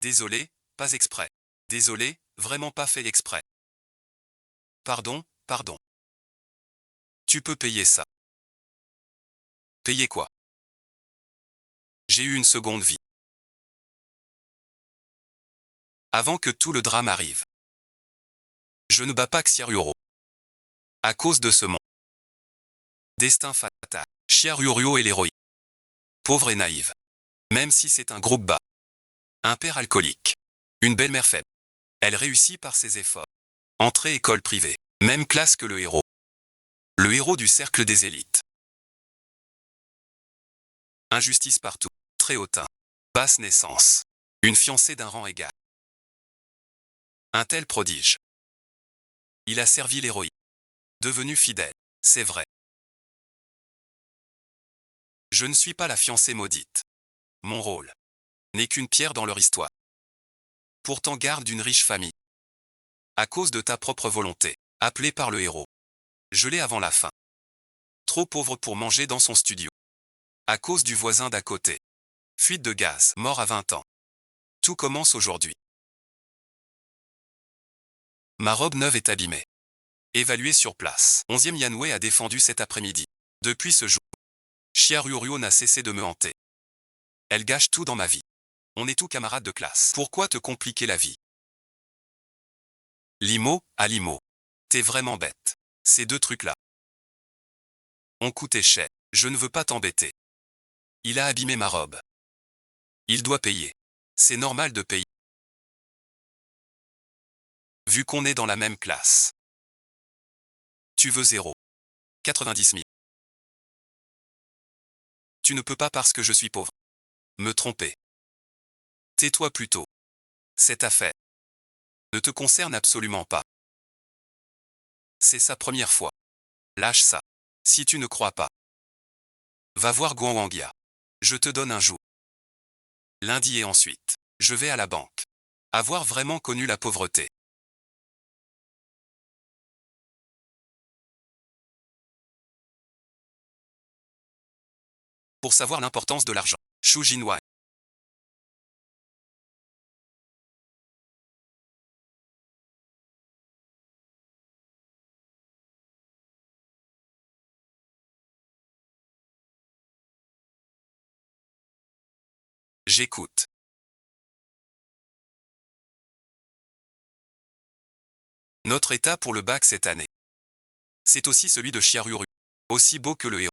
Désolé, pas exprès. Désolé, vraiment pas fait exprès. Pardon, pardon. Tu peux payer ça. Payer quoi? J'ai eu une seconde vie. Avant que tout le drame arrive. Je ne bats pas Xiaoyuro. À cause de ce monde. Destin fatal. Xiaoyuro est l'héroïne. Pauvre et naïve. Même si c'est un groupe bas. Un père alcoolique. Une belle-mère faible. Elle réussit par ses efforts. Entrée école privée. Même classe que le héros. Le héros du cercle des élites. Injustice partout. Très hautain. Basse naissance. Une fiancée d'un rang égal. Un tel prodige. Il a servi l'héroïne. Devenu fidèle. C'est vrai. Je ne suis pas la fiancée maudite. Mon rôle n'est qu'une pierre dans leur histoire. Pourtant garde d'une riche famille. À cause de ta propre volonté. Appelé par le héros. Gelé avant la fin. Trop pauvre pour manger dans son studio. À cause du voisin d'à côté. Fuite de gaz. Mort à 20 ans. Tout commence aujourd'hui. Ma robe neuve est abîmée. Évaluée sur place. 11e Yanwei a défendu cet après-midi. Depuis ce jour, Xiaoyuro n'a cessé de me hanter. Elle gâche tout dans ma vie. On est tous camarades de classe. Pourquoi te compliquer la vie? Limo, à Limo. T'es vraiment bête. Ces deux trucs-là ont coûté cher. Je ne veux pas t'embêter. Il a abîmé ma robe. Il doit payer. C'est normal de payer. Vu qu'on est dans la même classe. Tu veux 0. 90 000. Tu ne peux pas parce que je suis pauvre. Me tromper. Tais-toi plutôt. Cette affaire ne te concerne absolument pas. C'est sa première fois. Lâche ça. Si tu ne crois pas. Va voir Guangwangia. Je te donne un jour. Lundi et ensuite. Je vais à la banque. Avoir vraiment connu la pauvreté. Pour savoir l'importance de l'argent. Shu Jinwai. J'écoute. Notre état pour le bac cette année. C'est aussi celui de Xiaoyuro. Aussi beau que le héros.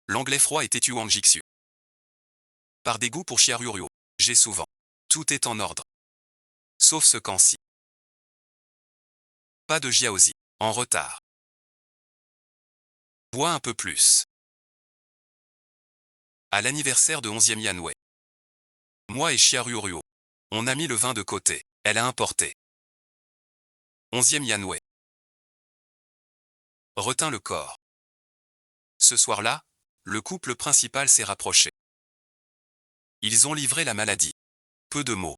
L'anglais froid et têtu Wang Jixu. Par dégoût pour Xiaoyuro. J'ai souvent. Tout est en ordre. Sauf ce camp-ci. Pas de Jiaozi. En retard. Bois un peu plus. À l'anniversaire de 11e Yanwei. Moi et Xiaoyuro. On a mis le vin de côté. Elle a importé. 11e Yanwei. Retint le corps. Ce soir-là, le couple principal s'est rapproché. Ils ont livré la maladie. Peu de mots.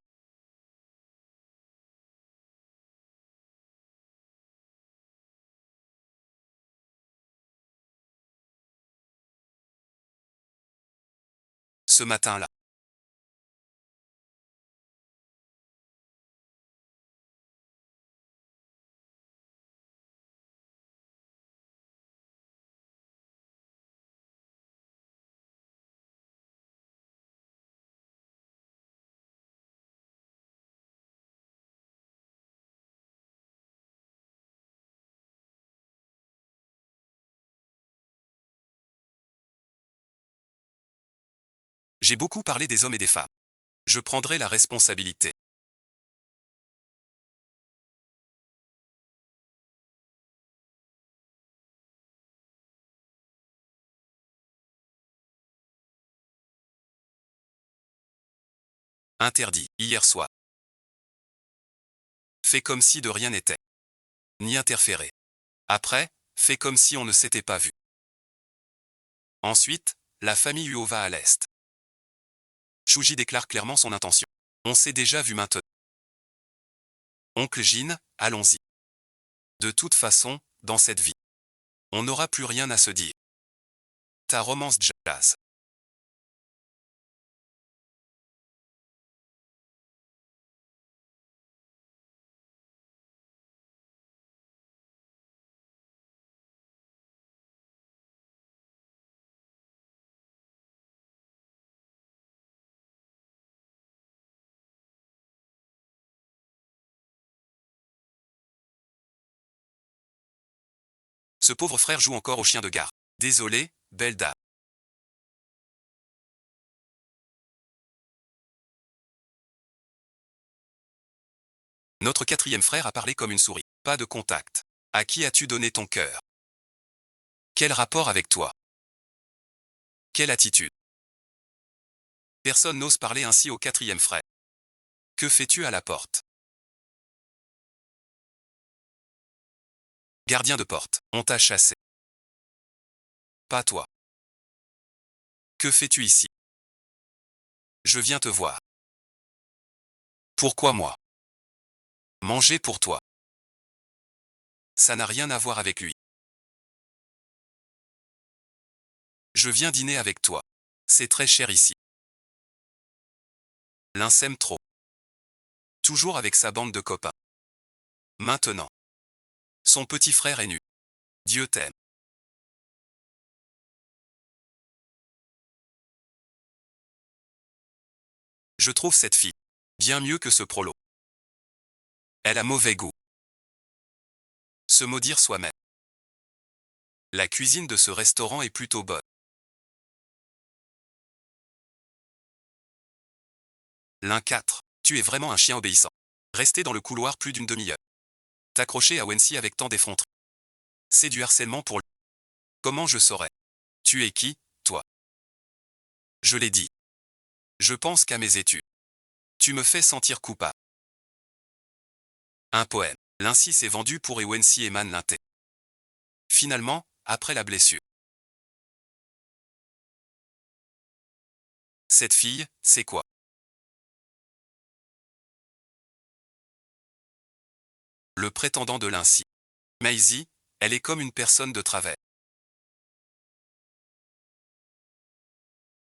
Ce matin-là. J'ai beaucoup parlé des hommes et des femmes. Je prendrai la responsabilité. Interdit, hier soir. Fais comme si de rien n'était. Ni interférer. Après, fais comme si on ne s'était pas vu. Ensuite, la famille Huo va à l'est. Shuji déclare clairement son intention. On s'est déjà vu maintenant. Oncle Jin, allons-y. De toute façon, dans cette vie, on n'aura plus rien à se dire. Ta romance jazz. Ce pauvre frère joue encore au chien de garde. Désolé, belle dame. Notre quatrième frère a parlé comme une souris. Pas de contact. À qui as-tu donné ton cœur? Quel rapport avec toi? Quelle attitude? Personne n'ose parler ainsi au quatrième frère. Que fais-tu à la porte? Gardien de porte, on t'a chassé. Pas toi. Que fais-tu ici? Je viens te voir. Pourquoi moi? Manger pour toi. Ça n'a rien à voir avec lui. Je viens dîner avec toi. C'est très cher ici. L'un s'aime trop. Toujours avec sa bande de copains. Maintenant. Son petit frère est nu. Dieu t'aime. Je trouve cette fille bien mieux que ce prolo. Elle a mauvais goût. Se maudire soi-même. La cuisine de ce restaurant est plutôt bonne. L'un 4. Tu es vraiment un chien obéissant. Rester dans le couloir plus d'une demi-heure. T'accrocher à Wency avec tant d'effronterie. C'est du harcèlement pour lui. Comment je saurais? Tu es qui, toi? Je l'ai dit. Je pense qu'à mes études. Tu me fais sentir coupable. Un poème. L'Ainsi s'est vendu pour Ewency Eman Linté. Finalement, après la blessure. Cette fille, c'est quoi? Le prétendant de L'Ainsi. Maisie, elle est comme une personne de travers.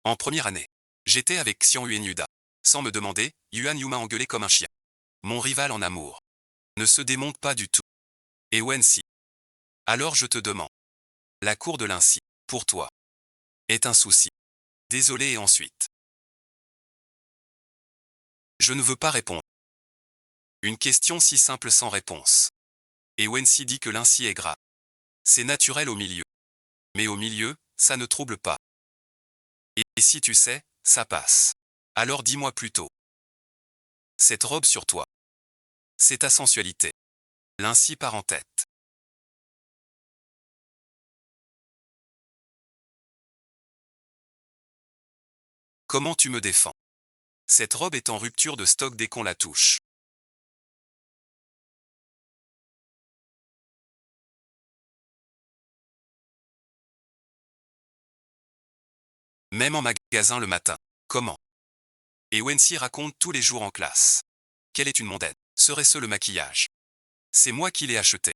En première année, j'étais avec Xian Yuda. Sans me demander, Yuan Yu m'a engueulé comme un chien. Mon rival en amour. Ne se démonte pas du tout. Et Wency. Alors je te demande. La cour de L'Ainsi, pour toi, est un souci. Désolé et ensuite. Je ne veux pas répondre. Une question si simple sans réponse. Et Wency dit que L'Ainsi est gras. C'est naturel au milieu. Mais au milieu, ça ne trouble pas. Et si tu sais, ça passe. Alors dis-moi plutôt. Cette robe sur toi. C'est ta sensualité. L'Ainsi part en tête. Comment tu me défends? Cette robe est en rupture de stock dès qu'on la touche. Même en magasin le matin. Comment? Et Wency raconte tous les jours en classe. Quelle est une mondaine? Serait-ce le maquillage? C'est moi qui l'ai acheté.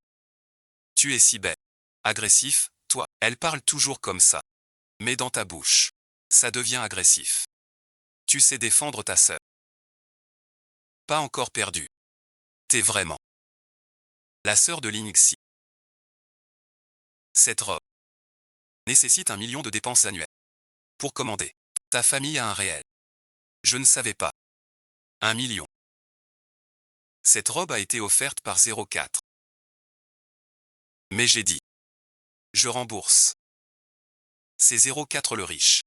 Tu es si belle. Agressif, toi. Elle parle toujours comme ça. Mais dans ta bouche. Ça devient agressif. Tu sais défendre ta sœur. Pas encore perdu. T'es vraiment la sœur de Linxi. Cette robe nécessite 1 million de dépenses annuelles. Pour commander. Ta famille a un réel. Je ne savais pas. 1 million. Cette robe a été offerte par 04. Mais j'ai dit. Je rembourse. C'est 04 le riche.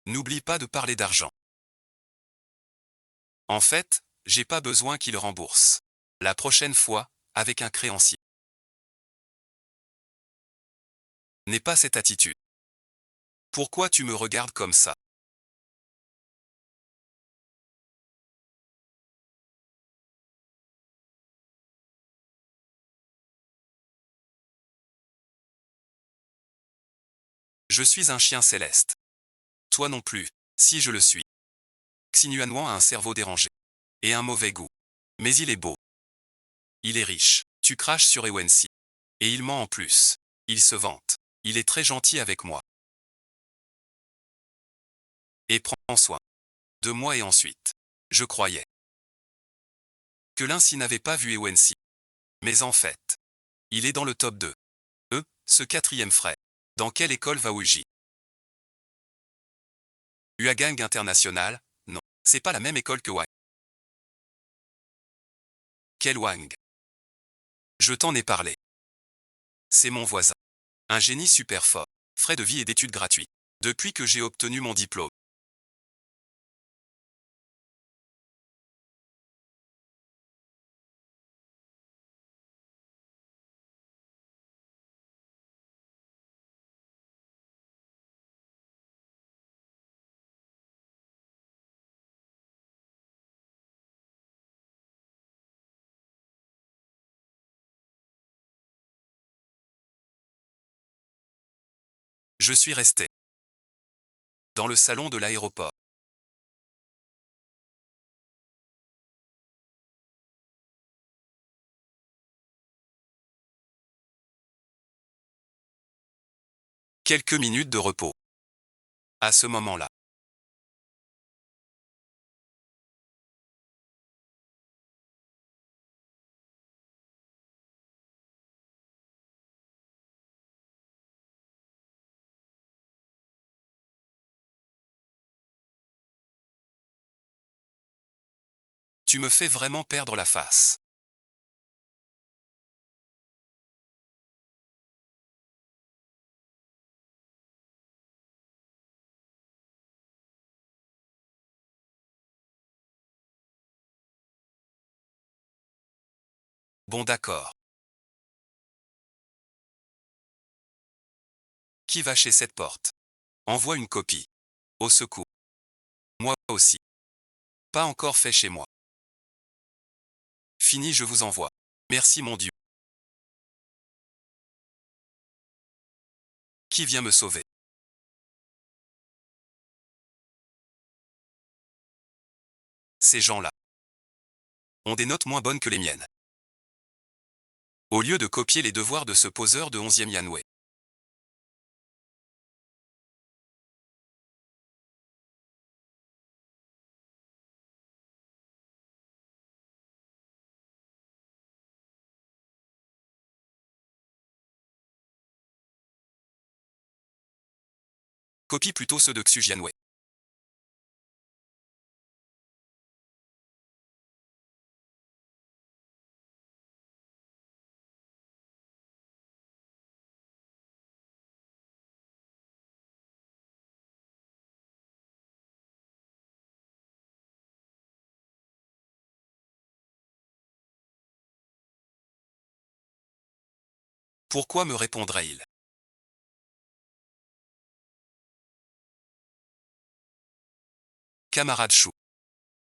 N'oublie pas de parler d'argent. En fait, j'ai pas besoin qu'il rembourse. La prochaine fois, avec un créancier. N'aie pas cette attitude. Pourquoi tu me regardes comme ça? Je suis un chien céleste. Toi non plus, si je le suis. Xinuanuan a un cerveau dérangé. Et un mauvais goût. Mais il est beau. Il est riche. Tu craches sur Ewency. Et il ment en plus. Il se vante. Il est très gentil avec moi. Et prends soin de moi et ensuite. Je croyais que l'Ainsi n'avait pas vu Ewency. Mais en fait, il est dans le top 2. Ce quatrième frère. Dans quelle école va Uji? Uagang International? Non. C'est pas la même école que Wang. Quel Wang? Je t'en ai parlé. C'est mon voisin. Un génie super fort. Frais de vie et d'études gratuits. Depuis que j'ai obtenu mon diplôme. Je suis resté dans le salon de l'aéroport. Quelques minutes de repos. À ce moment-là, tu me fais vraiment perdre la face. Bon d'accord. Qui va chez cette porte? Envoie une copie. Au secours. Moi aussi. Pas encore fait chez moi. Fini, je vous envoie. Merci mon Dieu. Qui vient me sauver? Ces gens-là ont des notes moins bonnes que les miennes. Au lieu de copier les devoirs de ce poseur de 11e Yanwei. Copie plutôt ceux de Xu Jianwei. Pourquoi me répondrait-il? Camarade Chou.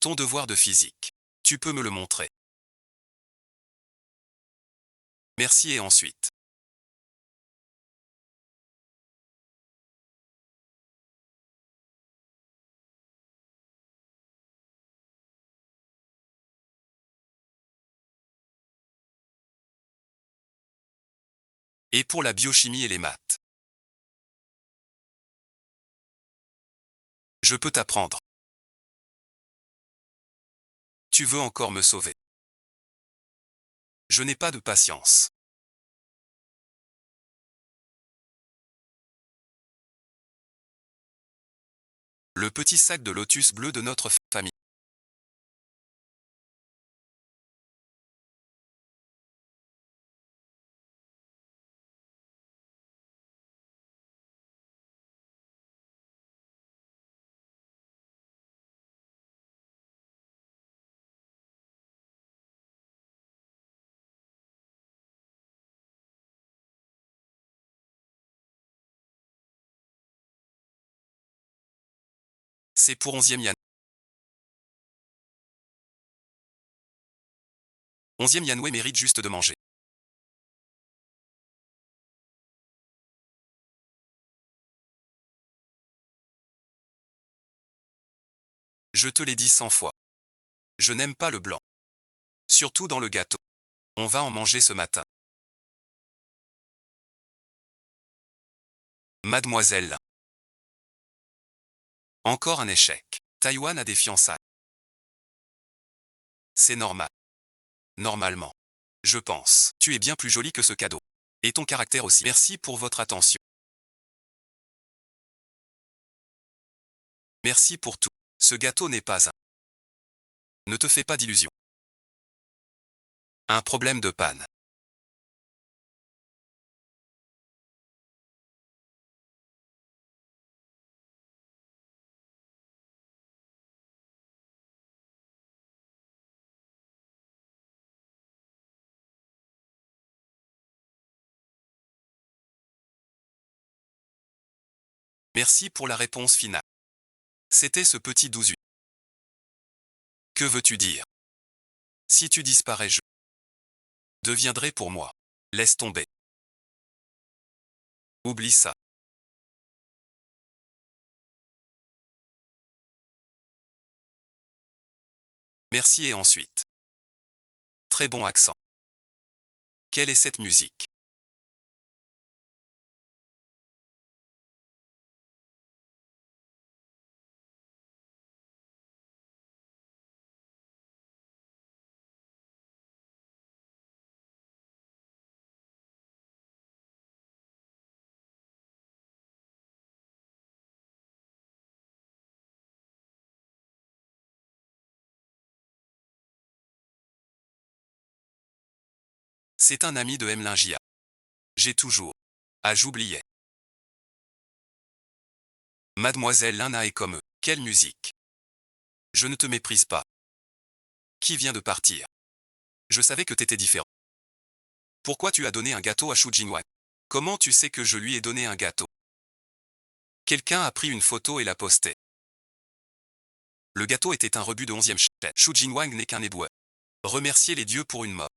Ton devoir de physique. Tu peux me le montrer. Merci et ensuite. Et pour la biochimie et les maths? Je peux t'apprendre. Tu veux encore me sauver? Je n'ai pas de patience. Le petit sac de lotus bleu de notre famille. C'est pour 11e Yan. 11e Yanwei mérite juste de manger. Je te l'ai dit 100 fois. Je n'aime pas le blanc. Surtout dans le gâteau. On va en manger ce matin. Mademoiselle. Encore un échec. Taïwan a des fiançailles. C'est normal. Normalement. Je pense. Tu es bien plus jolie que ce cadeau. Et ton caractère aussi. Merci pour votre attention. Merci pour tout. Ce gâteau n'est pas un. Ne te fais pas d'illusions. Un problème de panne. Merci pour la réponse finale. C'était ce petit 18. Que veux-tu dire? Si tu disparais, je deviendrai pour moi. Laisse tomber. Oublie ça. Merci et ensuite. Très bon accent. Quelle est cette musique? C'est un ami de M. Lingia. J'ai toujours. Ah, j'oubliais. Mademoiselle Lina est comme eux. Quelle musique? Je ne te méprise pas. Qui vient de partir? Je savais que t'étais différent. Pourquoi tu as donné un gâteau à Shu Jinwang? Comment tu sais que je lui ai donné un gâteau? Quelqu'un a pris une photo et l'a postée. Le gâteau était un rebut de 11e chef. Shu Jinwang n'est qu'un éboueur. Remercier les dieux pour une mort.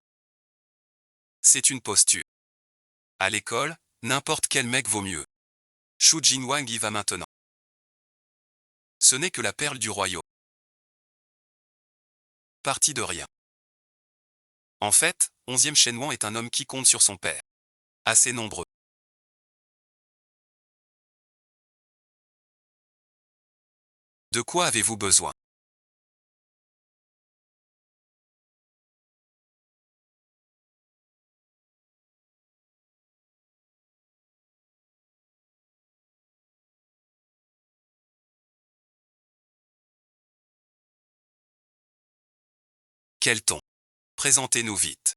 C'est une posture. À l'école, n'importe quel mec vaut mieux. Shu Jinwang y va maintenant. Ce n'est que la perle du royaume. Parti de rien. En fait, 11e Shenwan est un homme qui compte sur son père. Assez nombreux. De quoi avez-vous besoin? Quel ton? Présentez-nous vite.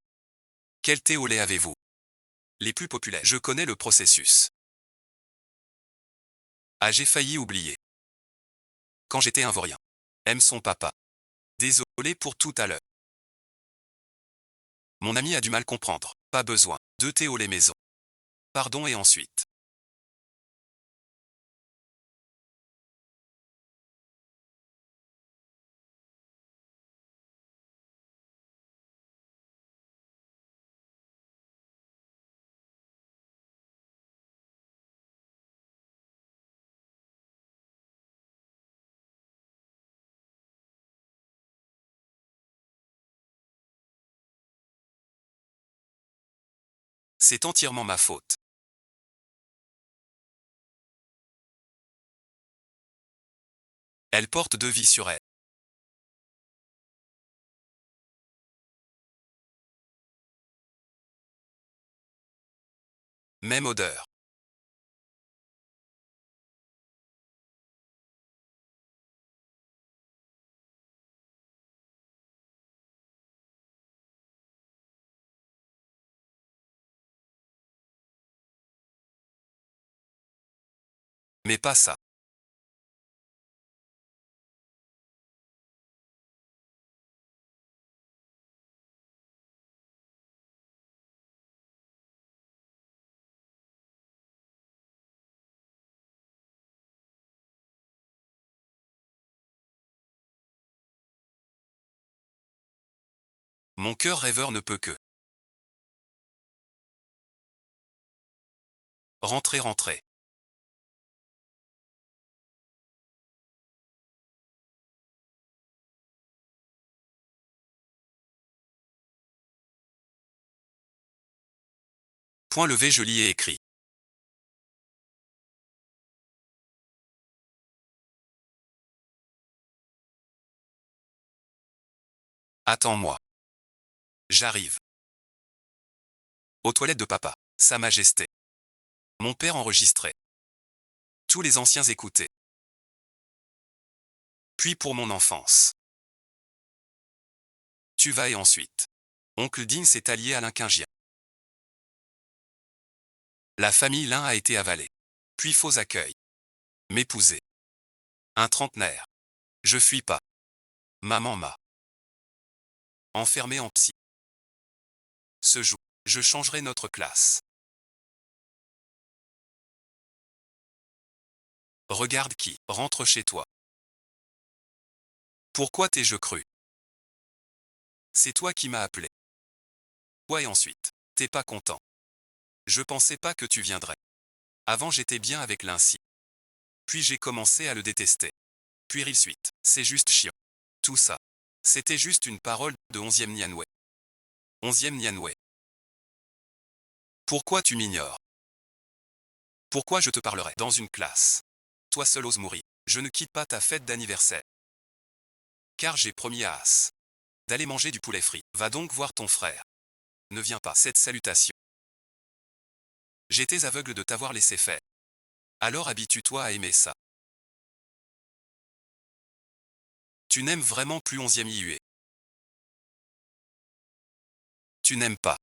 Quel thé au lait avez-vous? Les plus populaires. Je connais le processus. Ah, j'ai failli oublier. Quand j'étais un vaurien. Aime son papa. Désolé pour tout à l'heure. Mon ami a du mal comprendre. Pas besoin. Deux thé au lait maison. Pardon et ensuite. C'est entièrement ma faute. Elle porte deux vies sur elle. Même odeur. Mais pas ça. Mon cœur rêveur ne peut que. Rentrez, rentrez. Point levé, je lis et écris. Attends-moi. J'arrive. Aux toilettes de papa. Sa Majesté. Mon père enregistrait. Tous les anciens écoutaient. Puis pour mon enfance. Tu vas et ensuite. Oncle Dean s'est allié à l'Inquingien. La famille Lin a été avalée. Puis faux accueil. M'épouser. Un trentenaire. Je fuis pas. Maman m'a enfermé en psy. Ce jour, je changerai notre classe. Regarde qui rentre chez toi. Pourquoi t'ai-je cru? C'est toi qui m'as appelé. Ouais, et ensuite, t'es pas content. Je pensais pas que tu viendrais. Avant j'étais bien avec Lincy. Puis j'ai commencé à le détester. Puis suite, c'est juste chiant. Tout ça. C'était juste une parole de 11e Nianwei. 11e Nianwei. Pourquoi tu m'ignores? Pourquoi je te parlerai dans une classe? Toi seul oses mourir. Je ne quitte pas ta fête d'anniversaire. Car j'ai promis à As d'aller manger du poulet frit. Va donc voir ton frère. Ne viens pas cette salutation. J'étais aveugle de t'avoir laissé faire. Alors habitue-toi à aimer ça. Tu n'aimes vraiment plus 11e IUE. Tu n'aimes pas.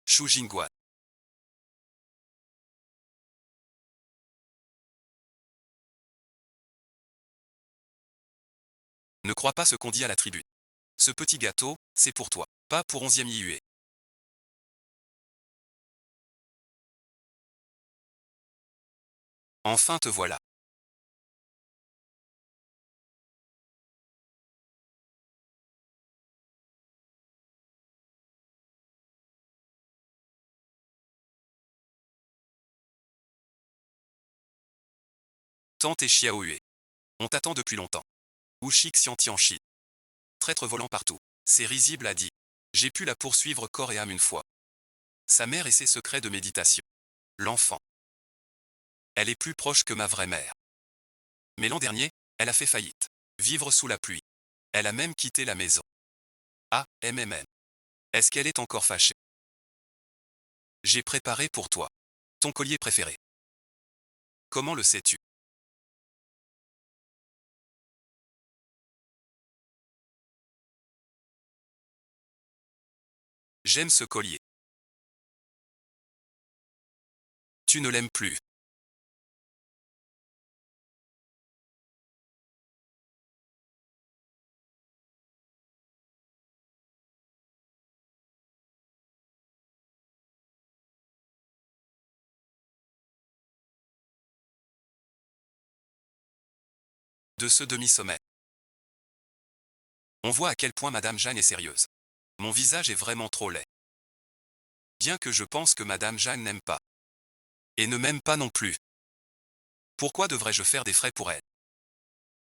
Shu Jingguan. Ne crois pas ce qu'on dit à la tribune. Ce petit gâteau, c'est pour toi, pas pour 11e IUE. Enfin te voilà. Tante et Xiaohue. On t'attend depuis longtemps. Wuxi Xiantianchi. Traître volant partout. C'est risible a dit. J'ai pu la poursuivre corps et âme une fois. Sa mère et ses secrets de méditation. L'enfant. Elle est plus proche que ma vraie mère. Mais l'an dernier, elle a fait faillite. Vivre sous la pluie. Elle a même quitté la maison. Ah, MMM. Est-ce qu'elle est encore fâchée? J'ai préparé pour toi. Ton collier préféré. Comment le sais-tu? J'aime ce collier. Tu ne l'aimes plus. De ce demi-sommet. On voit à quel point Madame Jeanne est sérieuse. Mon visage est vraiment trop laid. Bien que je pense que Madame Jeanne n'aime pas. Et ne m'aime pas non plus. Pourquoi devrais-je faire des frais pour elle?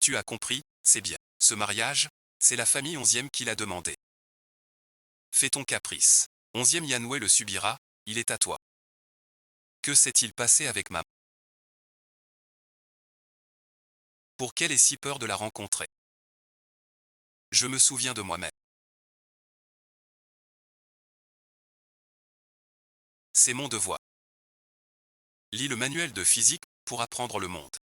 Tu as compris, c'est bien. Ce mariage, c'est la famille 11e qui l'a demandé. Fais ton caprice. 11e Yanwei le subira, il est à toi. Que s'est-il passé avec ma... Pour qu'elle ait si peur de la rencontrer? Je me souviens de moi-même. C'est mon devoir. Lis le manuel de physique pour apprendre le monde.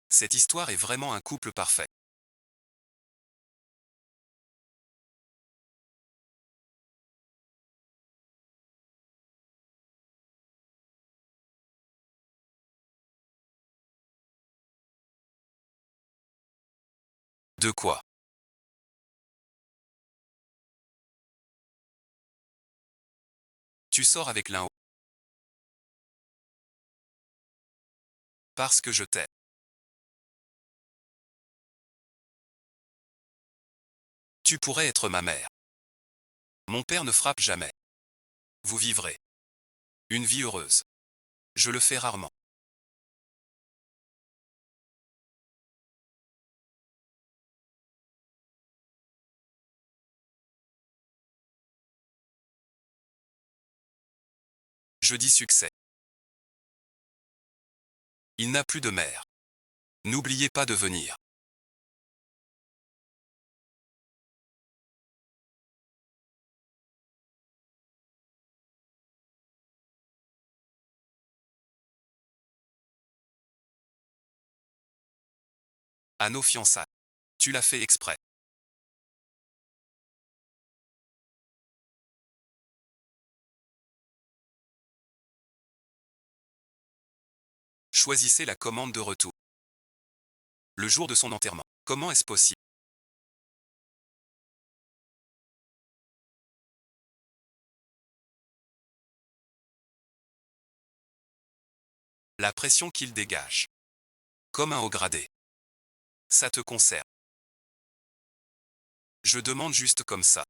Cette histoire est vraiment un couple parfait. De quoi? Tu sors avec l'un. Parce que je t'aime. Tu pourrais être ma mère. Mon père ne frappe jamais. Vous vivrez une vie heureuse. Je le fais rarement. Je dis succès. Il n'a plus de mère. N'oubliez pas de venir. À nos fiançailles. Tu l'as fait exprès. Choisissez la commande de retour. Le jour de son enterrement. Comment est-ce possible? La pression qu'il dégage. Comme un haut gradé. Ça te concerne. Je demande juste comme ça.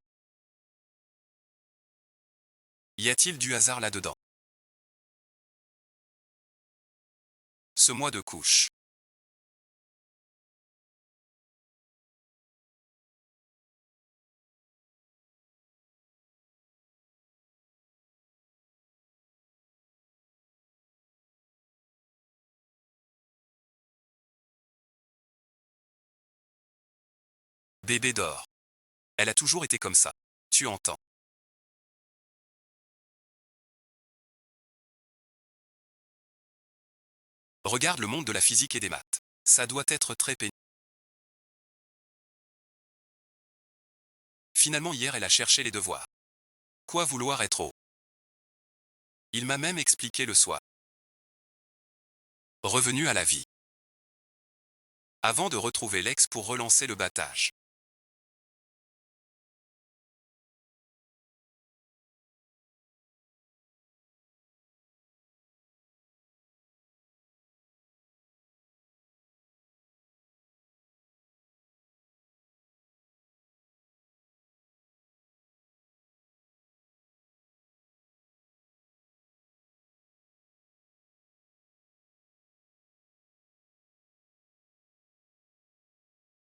Y a-t-il du hasard là-dedans? Ce mois de couche. Bébé dort. Elle a toujours été comme ça. Tu entends. Regarde le monde de la physique et des maths. Ça doit être très pénible. Finalement hier elle a cherché les devoirs. Quoi vouloir être haut? Il m'a même expliqué le soir. Revenu à la vie. Avant de retrouver l'ex pour relancer le battage.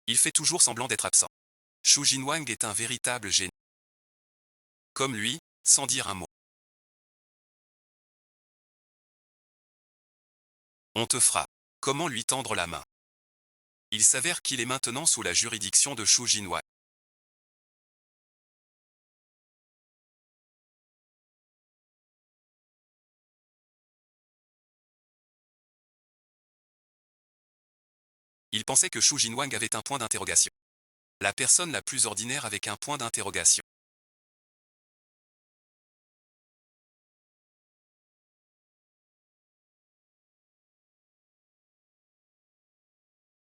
Il fait toujours semblant d'être absent. Xu Jinwang est un véritable génie. Comme lui, sans dire un mot. On te frappe. Comment lui tendre la main? Il s'avère qu'il est maintenant sous la juridiction de Xu Jinwang. Il pensait que Xu Jinwang avait un point d'interrogation. La personne la plus ordinaire avec un point d'interrogation.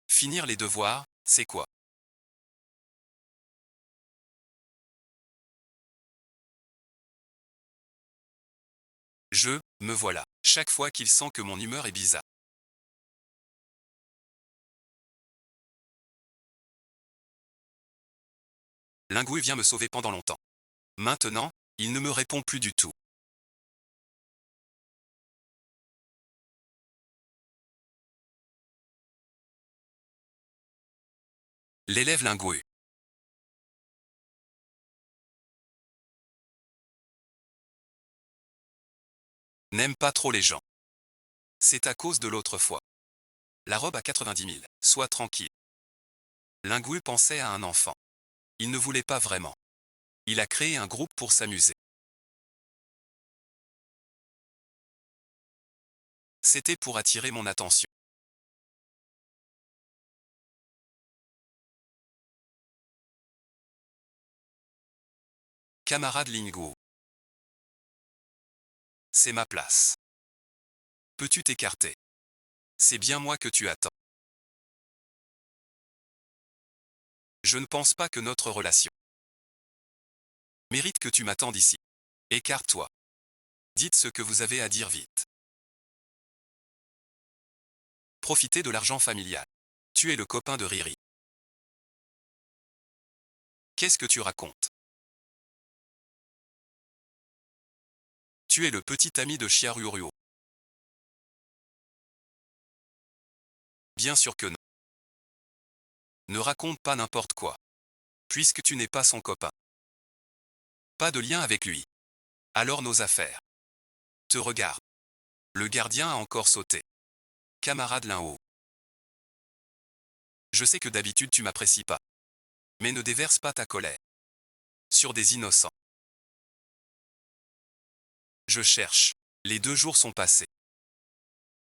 Finir les devoirs, c'est quoi? Me voilà. Chaque fois qu'il sent que mon humeur est bizarre. Lingui vient me sauver pendant longtemps. Maintenant, il ne me répond plus du tout. L'élève Lingui. N'aime pas trop les gens. C'est à cause de l'autre fois. La robe à 90 000. Sois tranquille. Lingui pensait à un enfant. Il ne voulait pas vraiment. Il a créé un groupe pour s'amuser. C'était pour attirer mon attention. Camarade Linggu. C'est ma place. Peux-tu t'écarter? C'est bien moi que tu attends. Je ne pense pas que notre relation mérite que tu m'attendes ici. Écarte-toi. Dites ce que vous avez à dire vite. Profitez de l'argent familial. Tu es le copain de Riri. Qu'est-ce que tu racontes? Tu es le petit ami de Chiarurio. Bien sûr que non. Ne raconte pas n'importe quoi. Puisque tu n'es pas son copain. Pas de lien avec lui. Alors nos affaires. Te regarde. Le gardien a encore sauté. Camarade Lin-Haut. Je sais que d'habitude tu m'apprécies pas. Mais ne déverse pas ta colère. Sur des innocents. Je cherche. Les 2 jours sont passés.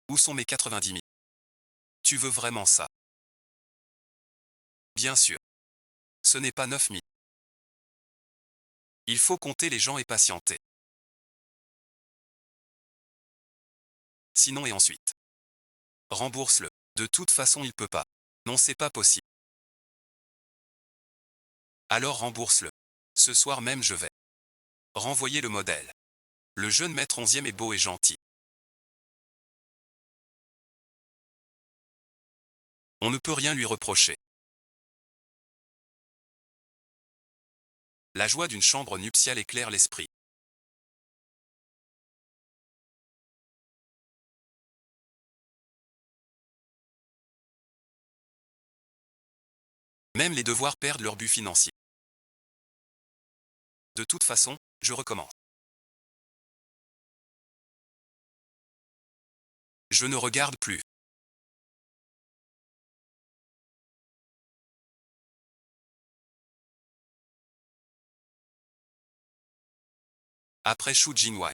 Où sont mes 90 000? Tu veux vraiment ça? Bien sûr. Ce n'est pas 9 000. Il faut compter les gens et patienter. Sinon et ensuite. Rembourse-le. De toute façon il peut pas. Non, c'est pas possible. Alors rembourse-le. Ce soir même je vais renvoyer le modèle. Le jeune maître 11e est beau et gentil. On ne peut rien lui reprocher. La joie d'une chambre nuptiale éclaire l'esprit. Même les devoirs perdent leur but financier. De toute façon, je recommence. Je ne regarde plus. Après Shu Jinwai.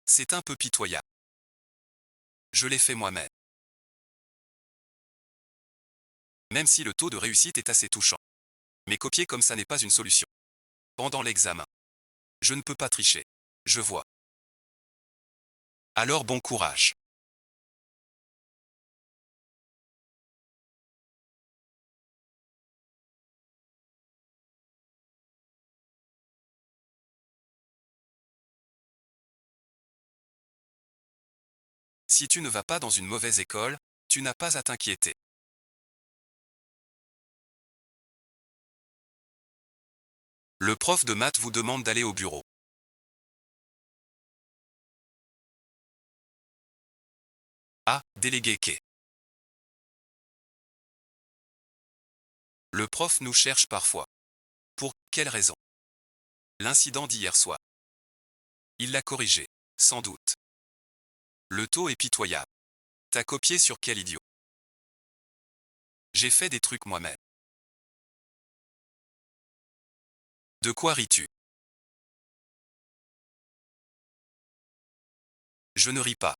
C'est un peu pitoyable. Je l'ai fait moi-même. Même si le taux de réussite est assez touchant. Mais copier comme ça n'est pas une solution. Pendant l'examen. Je ne peux pas tricher. Je vois. Alors bon courage. Si tu ne vas pas dans une mauvaise école, tu n'as pas à t'inquiéter. Le prof de maths vous demande d'aller au bureau. Ah, délégué quai. Le prof nous cherche parfois. Pour quelle raison? L'incident d'hier soir. Il l'a corrigé. Sans doute. Le taux est pitoyable. T'as copié sur quel idiot? J'ai fait des trucs moi-même. De quoi ris-tu? Je ne ris pas.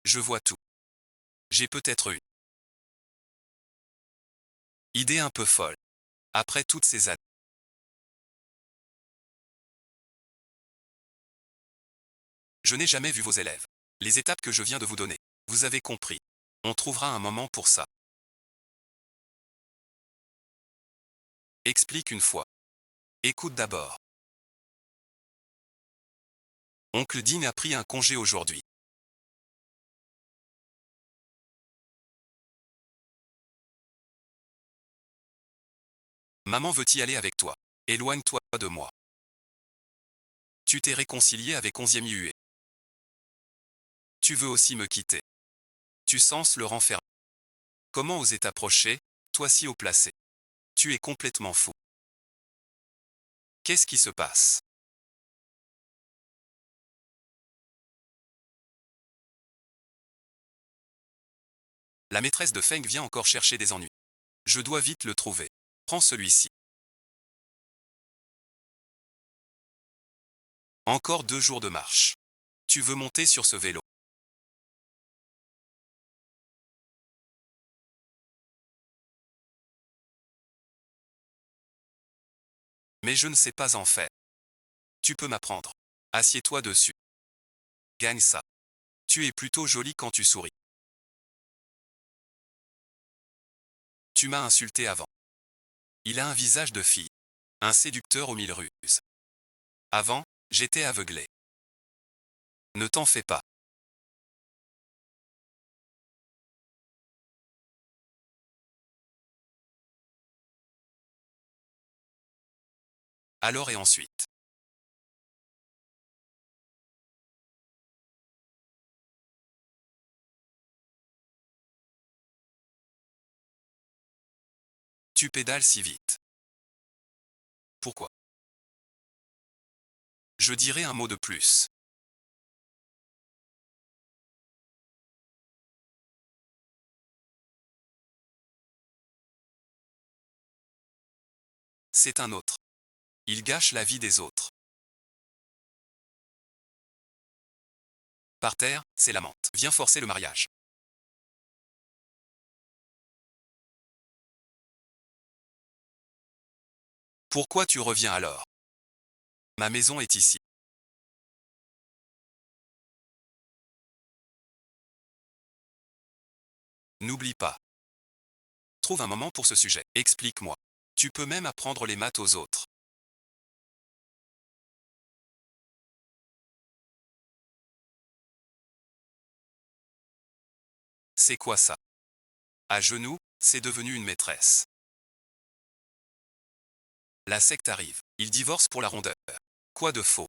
Je vois tout. J'ai peut-être une idée un peu folle. Après toutes ces années. Je n'ai jamais vu vos élèves. Les étapes que je viens de vous donner. Vous avez compris. On trouvera un moment pour ça. Explique une fois. Écoute d'abord. Oncle Dean a pris un congé aujourd'hui. Maman veut y aller avec toi. Éloigne-toi de moi. Tu t'es réconcilié avec 11e IUE. Tu veux aussi me quitter. Tu sens le renfermer. Comment oser t'approcher, toi si haut placé? Tu es complètement fou. Qu'est-ce qui se passe? La maîtresse de Feng vient encore chercher des ennuis. Je dois vite le trouver. Prends celui-ci. Encore 2 jours de marche. Tu veux monter sur ce vélo? Mais je ne sais pas en faire. Tu peux m'apprendre. Assieds-toi dessus. Gagne ça. Tu es plutôt jolie quand tu souris. Tu m'as insulté avant. Il a un visage de fille. Un séducteur aux 1000 ruses. Avant, j'étais aveuglé. Ne t'en fais pas. Alors et ensuite. Tu pédales si vite. Pourquoi? Je dirais un mot de plus. C'est un autre. Il gâche la vie des autres. Par terre, c'est l'amante. Viens forcer le mariage. Pourquoi tu reviens alors? Ma maison est ici. N'oublie pas. Trouve un moment pour ce sujet. Explique-moi. Tu peux même apprendre les maths aux autres. C'est quoi ça? À genoux, c'est devenu une maîtresse. La secte arrive. Ils divorcent pour la rondeur. Quoi de faux?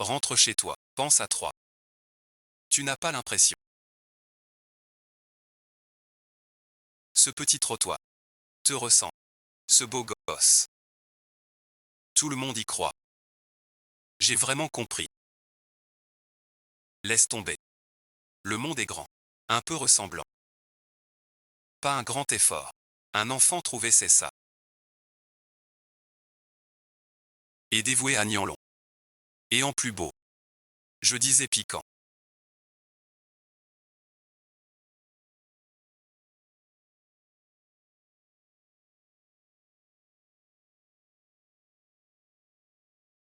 Rentre chez toi. Pense à 3. Tu n'as pas l'impression. Ce petit trottoir te ressent. Ce beau gosse. Tout le monde y croit. J'ai vraiment compris. Laisse tomber. Le monde est grand. Un peu ressemblant. Pas un grand effort. Un enfant trouvé c'est ça. Et dévoué à Nianlon. Et en plus beau. Je disais piquant.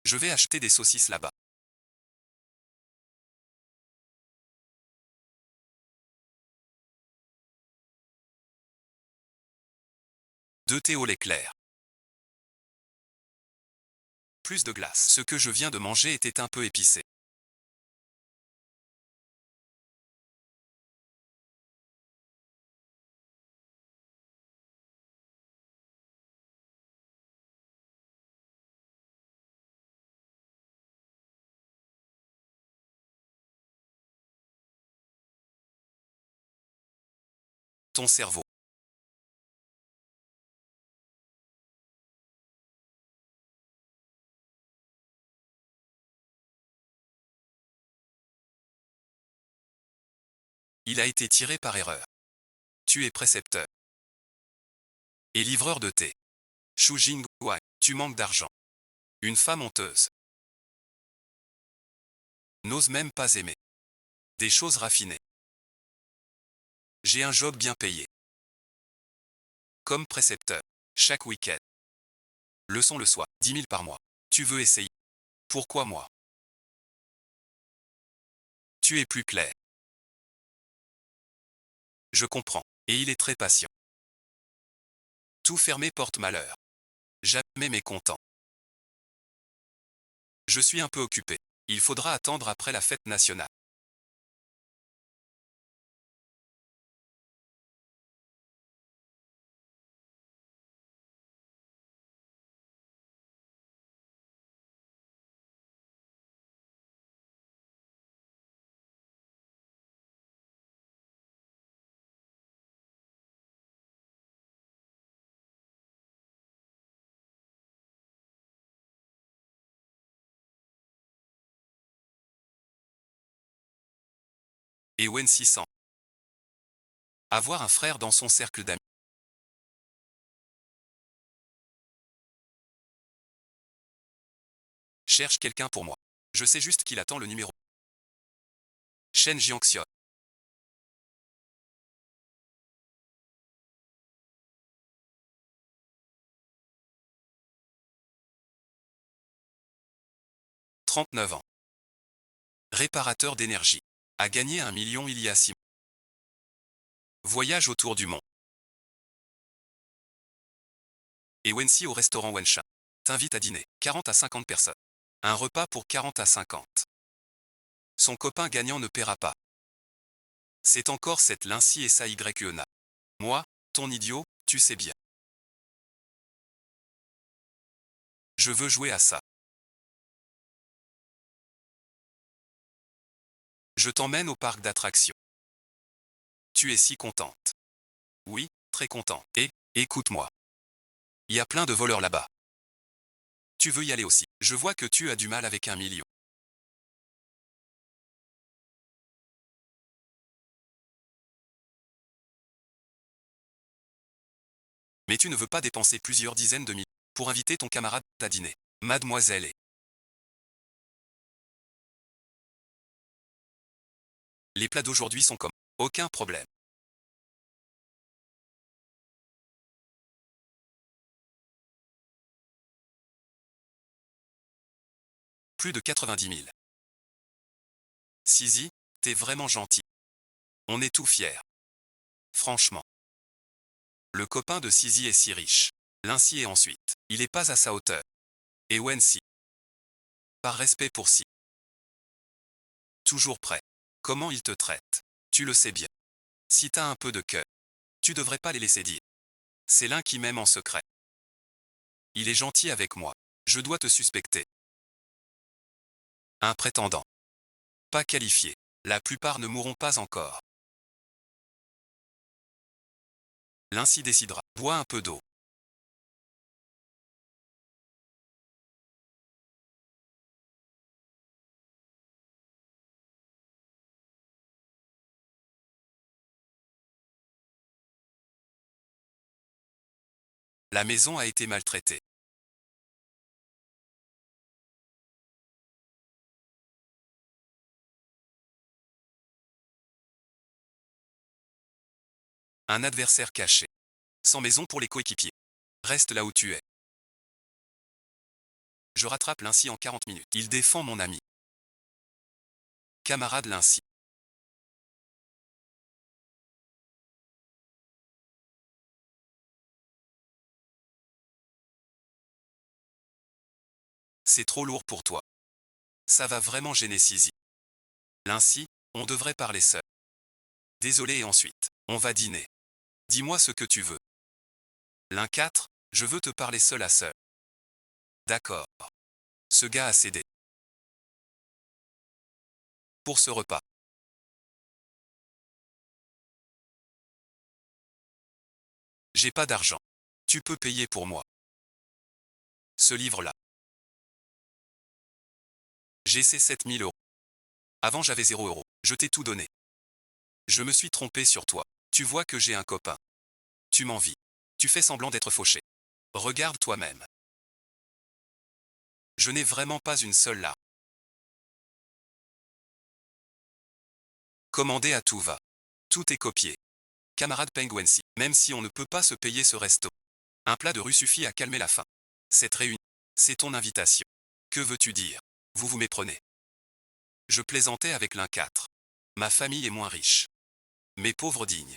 Je vais acheter des saucisses là-bas. Deux thé au lait clair. Plus de glace. Ce que je viens de manger était un peu épicé. Ton cerveau. Il a été tiré par erreur. Tu es précepteur. Et livreur de thé. Shu Jingguai, tu manques d'argent. Une femme honteuse. N'ose même pas aimer. Des choses raffinées. J'ai un job bien payé. Comme précepteur. Chaque week-end. Leçon le soir. 10 000 par mois. Tu veux essayer? Pourquoi moi? Tu es plus clair. Je comprends. Et il est très patient. Tout fermé porte malheur. Jamais mécontent. Je suis un peu occupé. Il faudra attendre après la fête nationale. Et Wen 600. Avoir un frère dans son cercle d'amis. Cherche quelqu'un pour moi. Je sais juste qu'il attend le numéro. Shen Jiangxion. 39 ans. Réparateur d'énergie. A gagné 1 million il y a 6 mois. Voyage autour du monde. Et Wensi au restaurant Wensha. T'invite à dîner. 40 à 50 personnes. Un repas pour 40 à 50. Son copain gagnant ne paiera pas. C'est encore cette Lincy et sa YENA. Moi, ton idiot, tu sais bien. Je veux jouer à ça. Je t'emmène au parc d'attractions. Tu es si contente. Oui, très contente. Et, écoute-moi. Il y a plein de voleurs là-bas. Tu veux y aller aussi. Je vois que tu as du mal avec 1 million. Mais tu ne veux pas dépenser plusieurs dizaines de milliers pour inviter ton camarade à dîner. Mademoiselle Les plats d'aujourd'hui sont comme. Aucun problème. Plus de 90 000. Sizi, t'es vraiment gentil. On est tout fiers. Franchement. Le copain de Sizi est si riche. Lincy est ensuite. Il est pas à sa hauteur. Et Wensi. Par respect pour Si. Toujours prêt. Comment il te traite? Tu le sais bien. Si t'as un peu de cœur, tu devrais pas les laisser dire. C'est l'un qui m'aime en secret. Il est gentil avec moi. Je dois te suspecter. Un prétendant. Pas qualifié. La plupart ne mourront pas encore. L'insi décidera. Bois un peu d'eau. La maison a été maltraitée. Un adversaire caché. Sans maison pour les coéquipiers. Reste là où tu es. Je rattrape Lincy en 40 minutes. Il défend mon ami. Camarade Lincy. C'est trop lourd pour toi. Ça va vraiment gêner Sizi. Lincy, on devrait parler seul. Désolé et ensuite, on va dîner. Dis-moi ce que tu veux. L'un 4, je veux te parler seul à seul. D'accord. Ce gars a cédé. Pour ce repas. J'ai pas d'argent. Tu peux payer pour moi. Ce livre-là. J'ai ces 7 000 euros. Avant j'avais 0 euros. Je t'ai tout donné. Je me suis trompé sur toi. Tu vois que j'ai un copain. Tu m'envies. Tu fais semblant d'être fauché. Regarde toi-même. Je n'ai vraiment pas une seule là. Commandé à tout va. Tout est copié. Camarade Penguency. Même si on ne peut pas se payer ce resto. Un plat de rue suffit à calmer la faim. Cette réunion, c'est ton invitation. Que veux-tu dire? Vous vous méprenez. Je plaisantais avec l'un 4. Ma famille est moins riche. Mes pauvres dignes.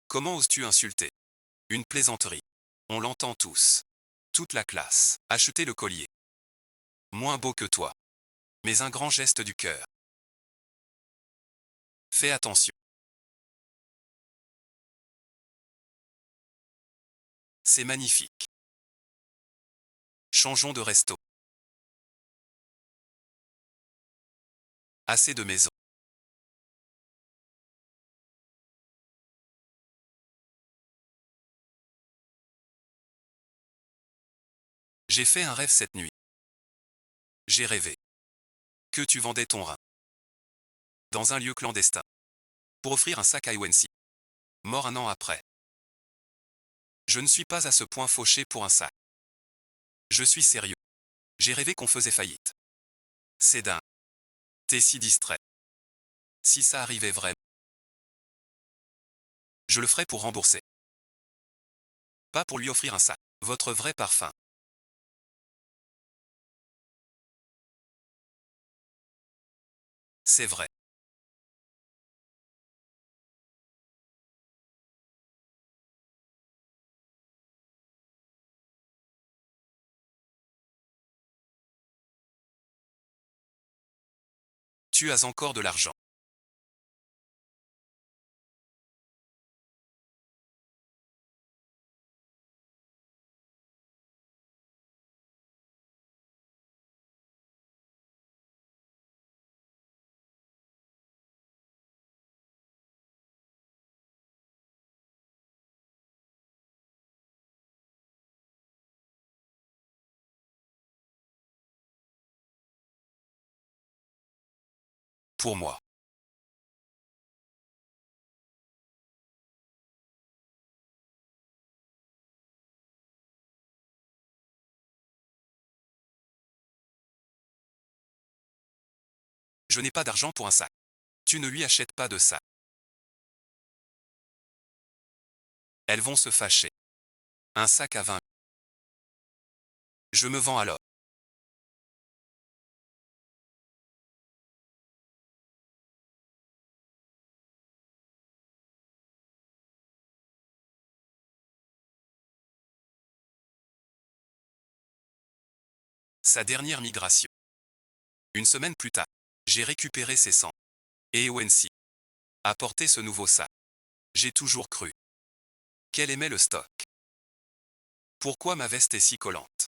Comment oses-tu insulter? Une plaisanterie. On l'entend tous. Toute la classe. Acheter le collier. Moins beau que toi. Mais un grand geste du cœur. Fais attention. C'est magnifique. Changeons de resto. Assez de maison. J'ai fait un rêve cette nuit. J'ai rêvé que tu vendais ton rein. Dans un lieu clandestin. Pour offrir un sac à Ewensi. Mort un an après. Je ne suis pas à ce point fauché pour un sac. Je suis sérieux. J'ai rêvé qu'on faisait faillite. C'est dingue. T'es si distrait. Si ça arrivait vraiment, je le ferais pour rembourser. Pas pour lui offrir un sac. Votre vrai parfum. C'est vrai. Tu as encore de l'argent. Pour moi. Je n'ai pas d'argent pour un sac. Tu ne lui achètes pas de ça. Elles vont se fâcher. Un sac à 20. Je me vends alors. Sa dernière migration. Une semaine plus tard, j'ai récupéré ses 100. Et ONC a porté ce nouveau sac. J'ai toujours cru qu'elle aimait le stock. Pourquoi ma veste est si collante?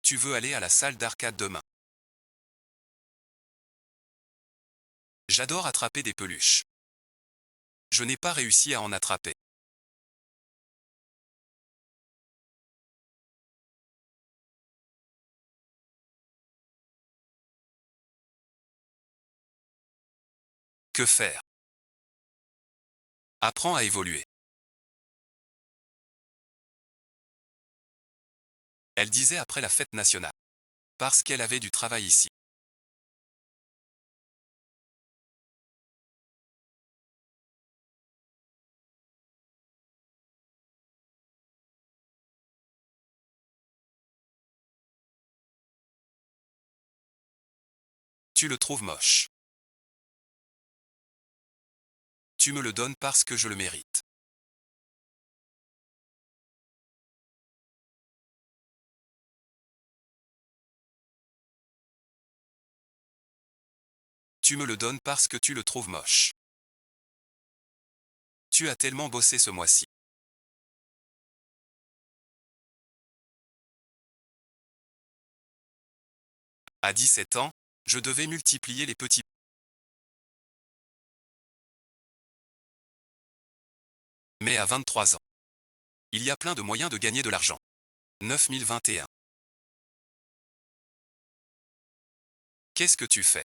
Tu veux aller à la salle d'arcade demain? J'adore attraper des peluches. Je n'ai pas réussi à en attraper. Que faire? Apprends à évoluer. Elle disait après la fête nationale. Parce qu'elle avait du travail ici. Tu le trouves moche. Tu me le donnes parce que je le mérite. Tu me le donnes parce que tu le trouves moche. Tu as tellement bossé ce mois-ci. À 17 ans, je devais multiplier les petits. Mais à 23 ans, il y a plein de moyens de gagner de l'argent. 9021. Qu'est-ce que tu fais?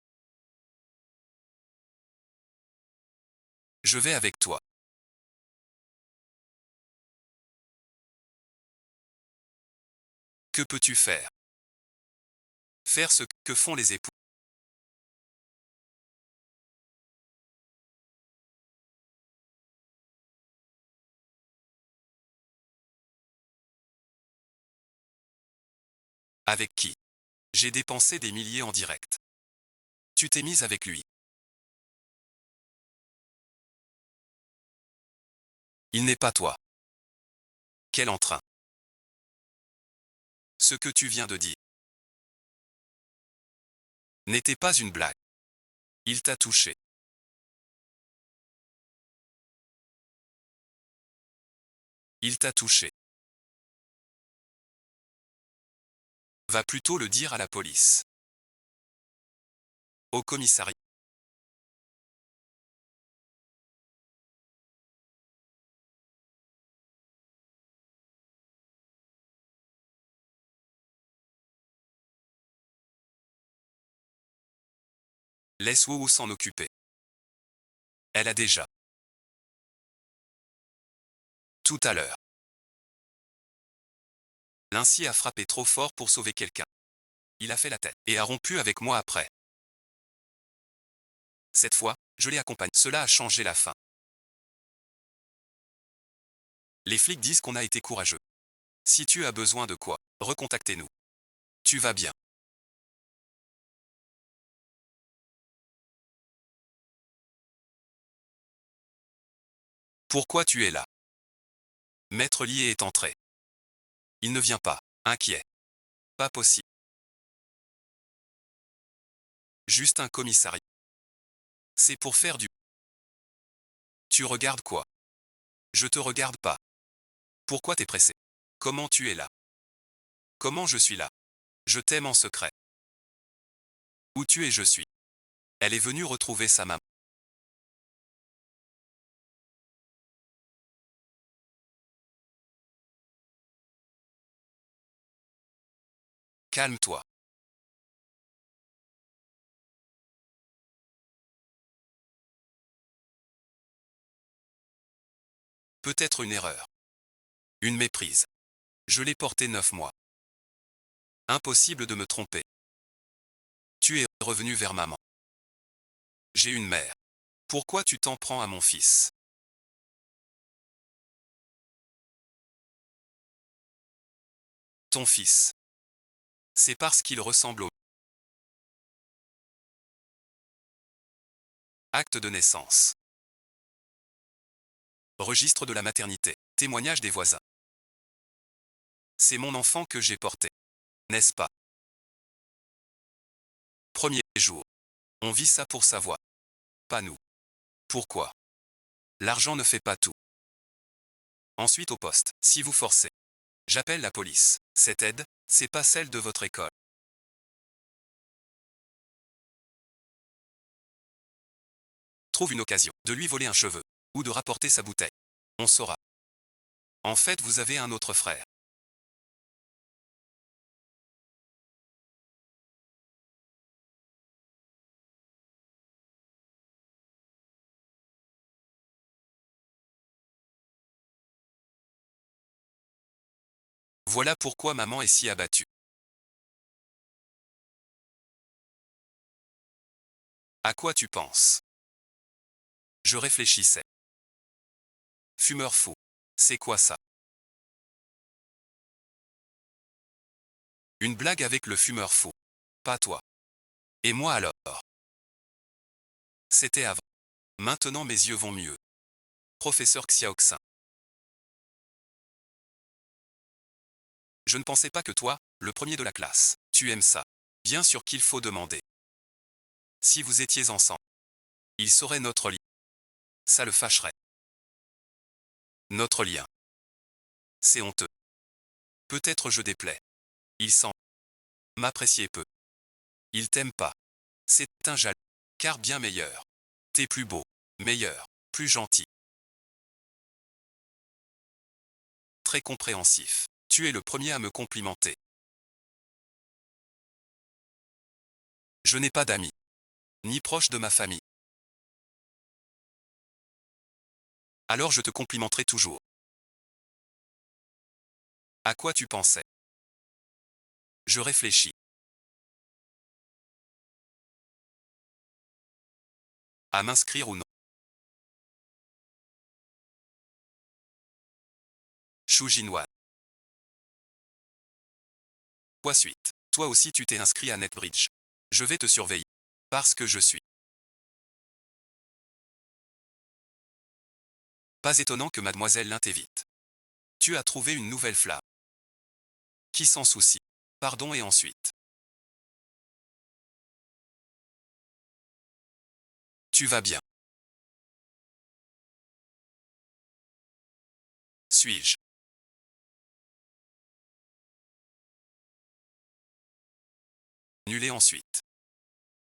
Je vais avec toi. Que peux-tu faire? Faire ce que font les époux. Avec qui? J'ai dépensé des milliers en direct. Tu t'es mise avec lui. Il n'est pas toi. Quel entrain. Ce que tu viens de dire n'était pas une blague. Il t'a touché. Il t'a touché. Va plutôt le dire à la police. Au commissariat. Laisse Wou s'en occuper. Elle a déjà. Tout à l'heure. L'Ainsi a frappé trop fort pour sauver quelqu'un. Il a fait la tête et a rompu avec moi après. Cette fois, je l'ai accompagné. Cela a changé la fin. Les flics disent qu'on a été courageux. Si tu as besoin de quoi, recontactez-nous. Tu vas bien. Pourquoi tu es là? Maître Lié est entré. Il ne vient pas. Inquiet. Pas possible. Juste un commissariat. C'est pour faire du... Tu regardes quoi? Je te regarde pas. Pourquoi t'es pressé? Comment tu es là? Comment je suis là? Je t'aime en secret. Où tu es je suis. Elle est venue retrouver sa maman. Calme-toi. Peut-être une erreur. Une méprise. Je l'ai porté 9 mois. Impossible de me tromper. Tu es revenu vers maman. j'ai une mère. Pourquoi tu t'en prends à mon fils? Ton fils. C'est parce qu'il ressemble au acte de naissance. Registre de la maternité. Témoignage des voisins. C'est mon enfant que j'ai porté. N'est-ce pas? Premier jour. On vit ça pour sa voix. Pas nous. Pourquoi? L'argent ne fait pas tout. Ensuite au poste. Si vous forcez. J'appelle la police. Cette aide, c'est pas celle de votre école. Trouve une occasion de lui voler un cheveu. Ou de rapporter sa bouteille. On saura. En fait, vous avez un autre frère. Voilà pourquoi maman est si abattue. À quoi tu penses? Je réfléchissais. Fumeur fou. C'est quoi ça? Une blague avec le fumeur fou. Pas toi. Et moi alors? C'était avant. Maintenant mes yeux vont mieux. Professeur Xiaoxin. Je ne pensais pas que toi, le premier de la classe, tu aimes ça. Bien sûr qu'il faut demander. Si vous étiez ensemble, il saurait notre lien. Ça le fâcherait. Notre lien. C'est honteux. Peut-être je déplais. Il semble m'apprécier peu. Il t'aime pas. C'est un jaloux. Car bien meilleur. T'es plus beau, meilleur, plus gentil. Très compréhensif. Tu es le premier à me complimenter. Je n'ai pas d'amis. Ni proche de ma famille. Alors je te complimenterai toujours. À quoi tu pensais? Je réfléchis. À m'inscrire ou non? Shu Jinwan. Quoi suite? Toi aussi tu t'es inscrit à NetBridge. Je vais te surveiller. Parce que je suis. Pas étonnant que mademoiselle Lin t'évite. Tu as trouvé une nouvelle flamme. Qui s'en soucie? Pardon et ensuite. Tu vas bien. Suis-je? Nul et ensuite.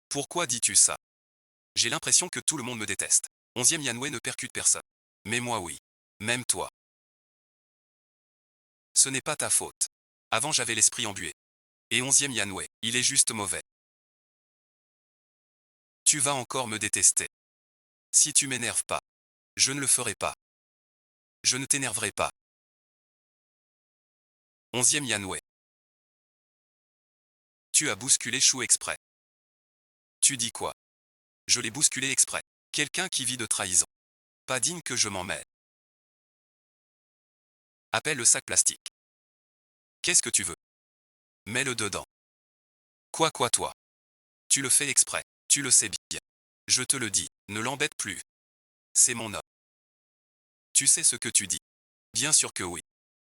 Pourquoi dis-tu ça? J'ai l'impression que tout le monde me déteste. 11e Yanwei ne percute personne. Mais moi oui. Même toi. Ce n'est pas ta faute. Avant j'avais l'esprit embué. Et 11e Yanwei, il est juste mauvais. Tu vas encore me détester. Si tu m'énerves pas. Je ne le ferai pas. Je ne t'énerverai pas. 11e Yanwei. Tu as bousculé Chou exprès. Tu dis quoi? Je l'ai bousculé exprès. Quelqu'un qui vit de trahison. Pas digne que je m'en mêle. Appelle le sac plastique. Qu'est-ce que tu veux? Mets-le dedans. Quoi toi? Tu le fais exprès. Tu le sais bien. Je te le dis, ne l'embête plus. C'est mon homme. Tu sais ce que tu dis? Bien sûr que oui.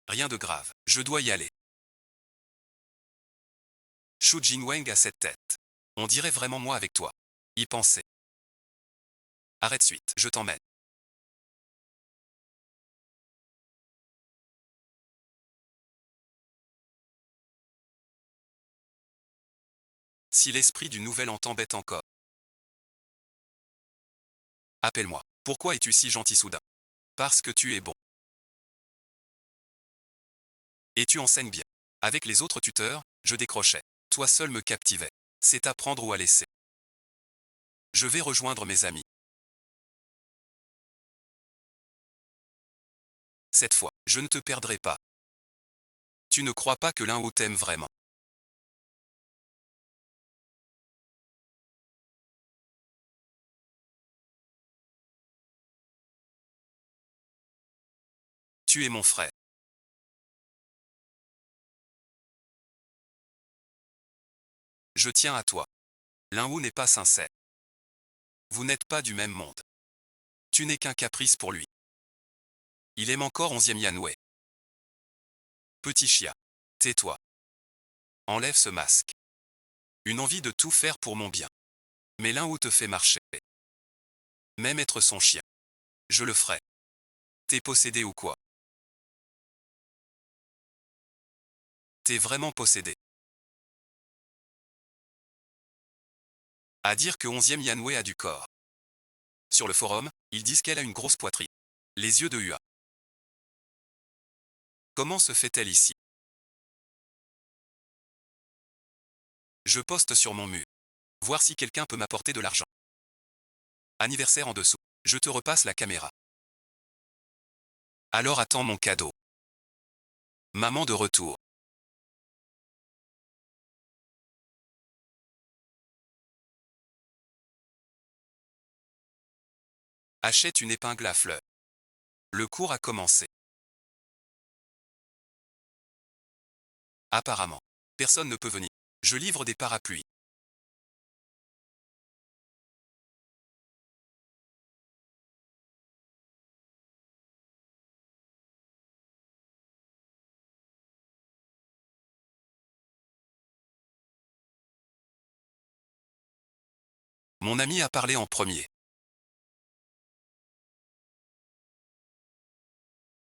Rien de grave, je dois y aller. Shu Jinweng a cette tête. On dirait vraiment moi avec toi. Y penser. Arrête suite, je t'emmène. Si l'esprit du nouvel an t'embête encore. Appelle-moi. Pourquoi es-tu si gentil soudain? Parce que tu es bon. Et tu enseignes bien. Avec les autres tuteurs, je décrochais. Toi seul me captivais. C'est à prendre ou à laisser. Je vais rejoindre mes amis. Cette fois, je ne te perdrai pas. Tu ne crois pas que l'un ou t'aime vraiment? Tu es mon frère. Je tiens à toi. L'un ou n'est pas sincère. Vous n'êtes pas du même monde. Tu n'es qu'un caprice pour lui. Il aime encore 11e Yanwei. Petit chien. Tais-toi. Enlève ce masque. Une envie de tout faire pour mon bien. Mais l'un ou te fait marcher. Même être son chien. Je le ferai. T'es possédé ou quoi? T'es vraiment possédé. À dire que 11e Yanwei a du corps. Sur le forum, ils disent qu'elle a une grosse poitrine. Les yeux de Hua. Comment se fait-elle ici? Je poste sur mon mur. Voir si quelqu'un peut m'apporter de l'argent. Anniversaire en dessous. Je te repasse la caméra. Alors attends mon cadeau. Maman de retour. Achète une épingle à fleurs. Le cours a commencé. Apparemment. Personne ne peut venir. Je livre des parapluies. Mon ami a parlé en premier.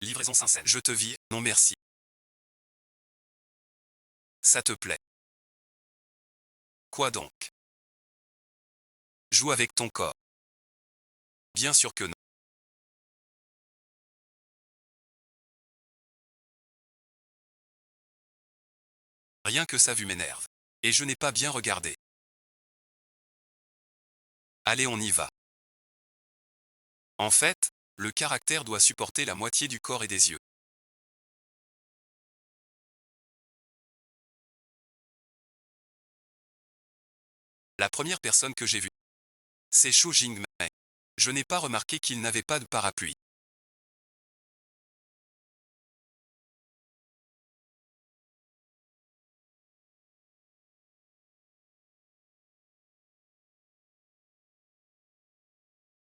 Livraison sincère. Je te vis, non merci. Ça te plaît. Quoi donc? Joue avec ton corps. Bien sûr que non. Rien que sa vue m'énerve. Et je n'ai pas bien regardé. Allez, on y va. En fait, le caractère doit supporter la moitié du corps et des yeux. La première personne que j'ai vue, c'est Shu Jingmei. Je n'ai pas remarqué qu'il n'avait pas de parapluie.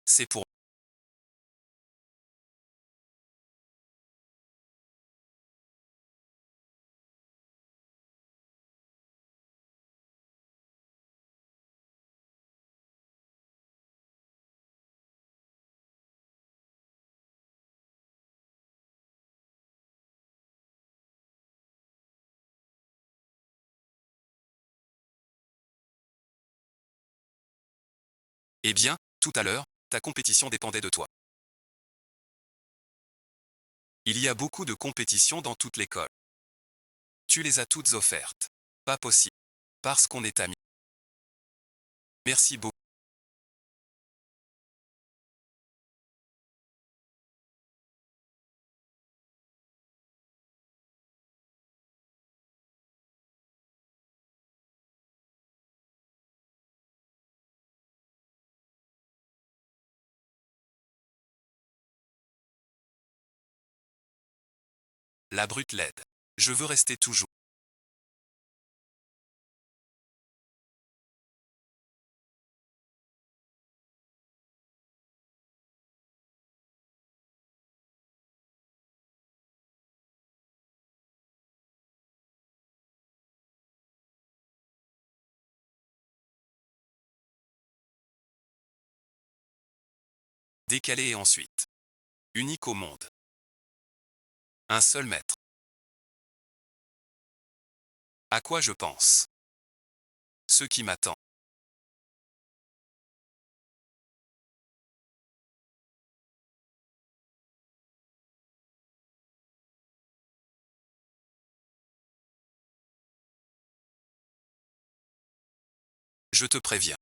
C'est pour... Eh bien, tout à l'heure, ta compétition dépendait de toi. Il y a beaucoup de compétitions dans toute l'école. Tu les as toutes offertes. Pas possible. Parce qu'on est amis. Merci beaucoup. La brute laide. Je veux rester toujours. Décalé et ensuite. Unique au monde. Un seul maître. À quoi je pense? Ce qui m'attend. Je te préviens.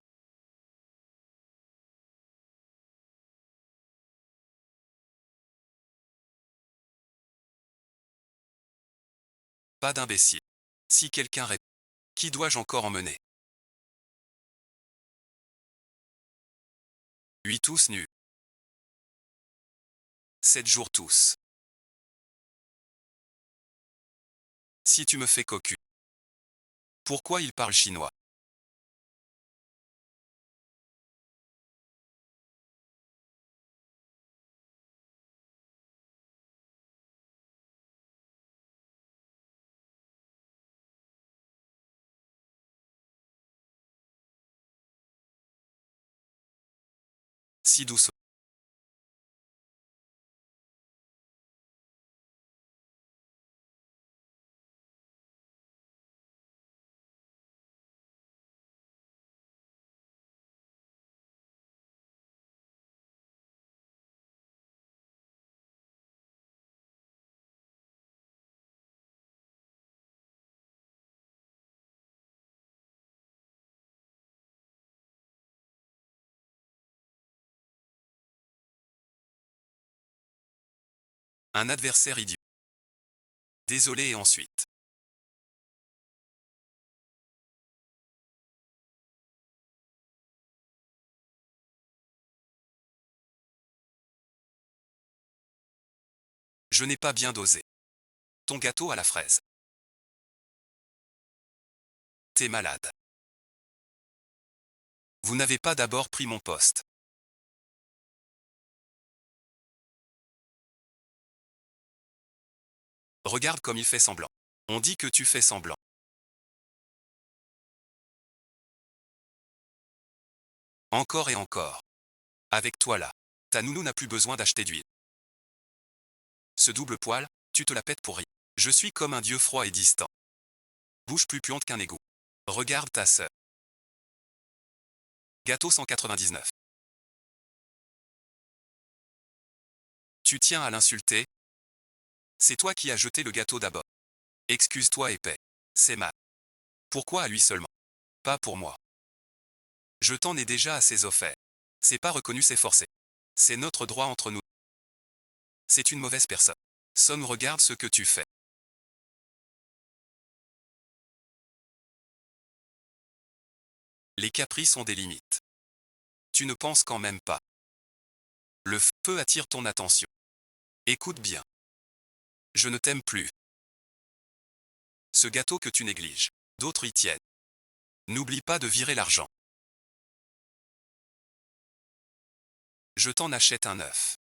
Pas d'imbécile. Si quelqu'un répond, qui dois-je encore emmener? 8 tous nus. 7 jours tous. Si tu me fais cocu. Pourquoi il parle chinois? Si douce. Un adversaire idiot. Désolé et ensuite. Je n'ai pas bien dosé. Ton gâteau à la fraise. T'es malade. Vous n'avez pas d'abord pris mon poste. Regarde comme il fait semblant. On dit que tu fais semblant. Encore et encore. Avec toi là. Ta nounou n'a plus besoin d'acheter d'huile. Ce double poil, tu te la pètes pour rien. Je suis comme un dieu froid et distant. Bouche plus puante qu'un égout. Regarde ta sœur. Gâteau 199. Tu tiens à l'insulter? C'est toi qui as jeté le gâteau d'abord. Excuse-toi et paie. C'est mal. Pourquoi à lui seulement? Pas pour moi. Je t'en ai déjà assez offert. C'est pas reconnu, c'est forcé. C'est notre droit entre nous. C'est une mauvaise personne. Son, regarde ce que tu fais. Les caprices ont des limites. Tu ne penses quand même pas. Le feu attire ton attention. Écoute bien. Je ne t'aime plus. Ce gâteau que tu négliges, d'autres y tiennent. N'oublie pas de virer l'argent. Je t'en achète un neuf.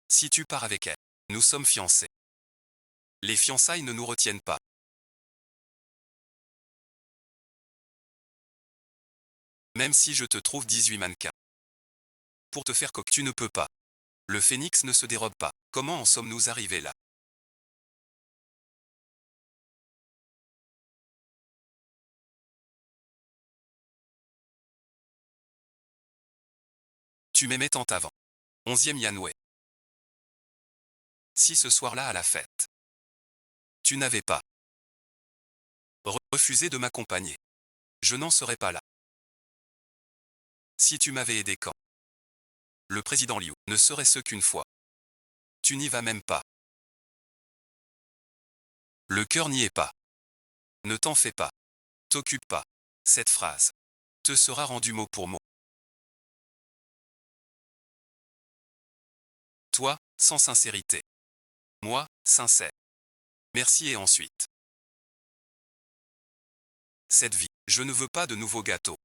Si tu pars avec elle, nous sommes fiancés. Les fiançailles ne nous retiennent pas. Même si je te trouve 18 mannequins. Pour te faire coq, tu ne peux pas. Le phénix ne se dérobe pas. Comment en sommes-nous arrivés là? Tu m'aimais tant avant. 11e Yanwei. Si ce soir-là à la fête, tu n'avais pas refusé de m'accompagner, je n'en serais pas là. Si tu m'avais aidé quand le président Liu ne serait-ce qu'une fois, tu n'y vas même pas. Le cœur n'y est pas. Ne t'en fais pas. T'occupe pas. Cette phrase te sera rendue mot pour mot. Toi, sans sincérité. Moi, sincère. Merci et ensuite. Cette vie, je ne veux pas de nouveaux gâteaux.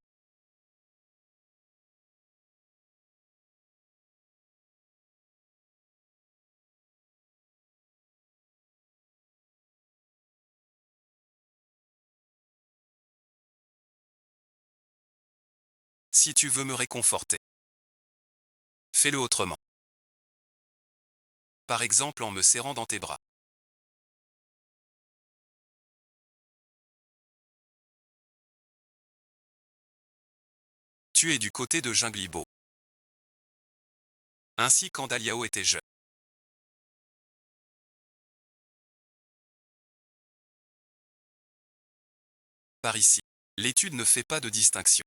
Si tu veux me réconforter, fais-le autrement. Par exemple en me serrant dans tes bras. Tu es du côté de Jinglibo. Ainsi quand Daliao était jeune. Par ici, l'étude ne fait pas de distinction.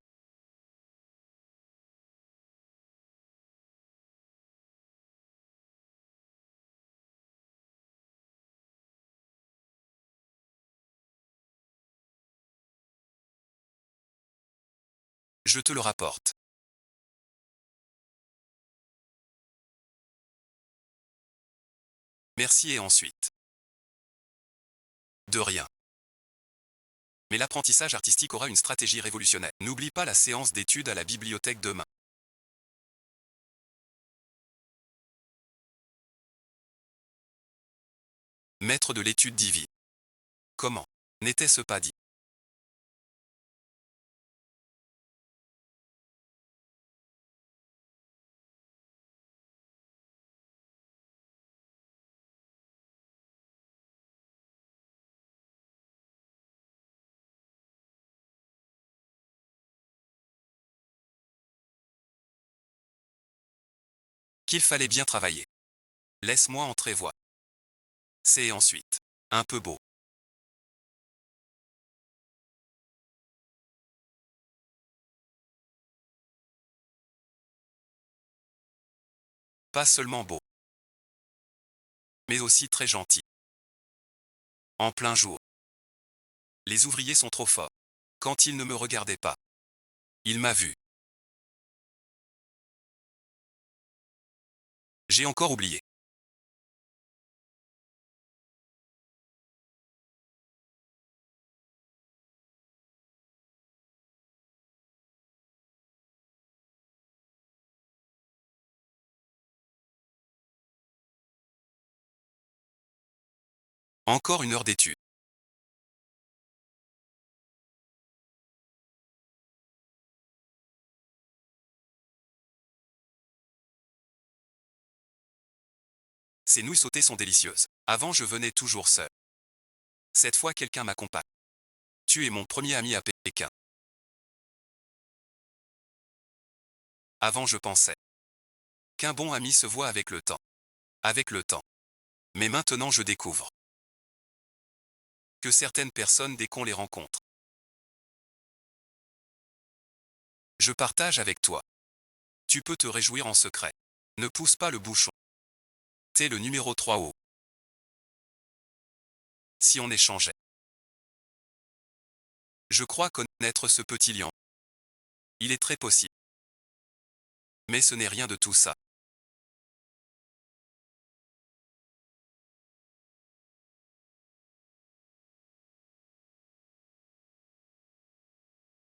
Je te le rapporte. Merci et ensuite. De rien. Mais l'apprentissage artistique aura une stratégie révolutionnaire. N'oublie pas la séance d'études à la bibliothèque demain. Maître de l'étude divine. Comment n'était-ce pas dit? Qu'il fallait bien travailler. Laisse-moi entrer voir. C'est ensuite. Un peu beau. Pas seulement beau, mais aussi très gentil. En plein jour. Les ouvriers sont trop forts. Quand il ne me regardait pas. Il m'a vu. J'ai encore oublié. Encore une heure d'étude. Ces nouilles sautées sont délicieuses. Avant je venais toujours seul. Cette fois quelqu'un m'accompagne. Tu es mon premier ami à Pékin. Avant je pensais qu'un bon ami se voit avec le temps. Avec le temps. Mais maintenant je découvre que certaines personnes dès qu'on les rencontre. Je partage avec toi. Tu peux te réjouir en secret. Ne pousse pas le bouchon. T'es le numéro 3 haut. Si on échangeait. Je crois connaître ce petit lion. Il est très possible. Mais ce n'est rien de tout ça.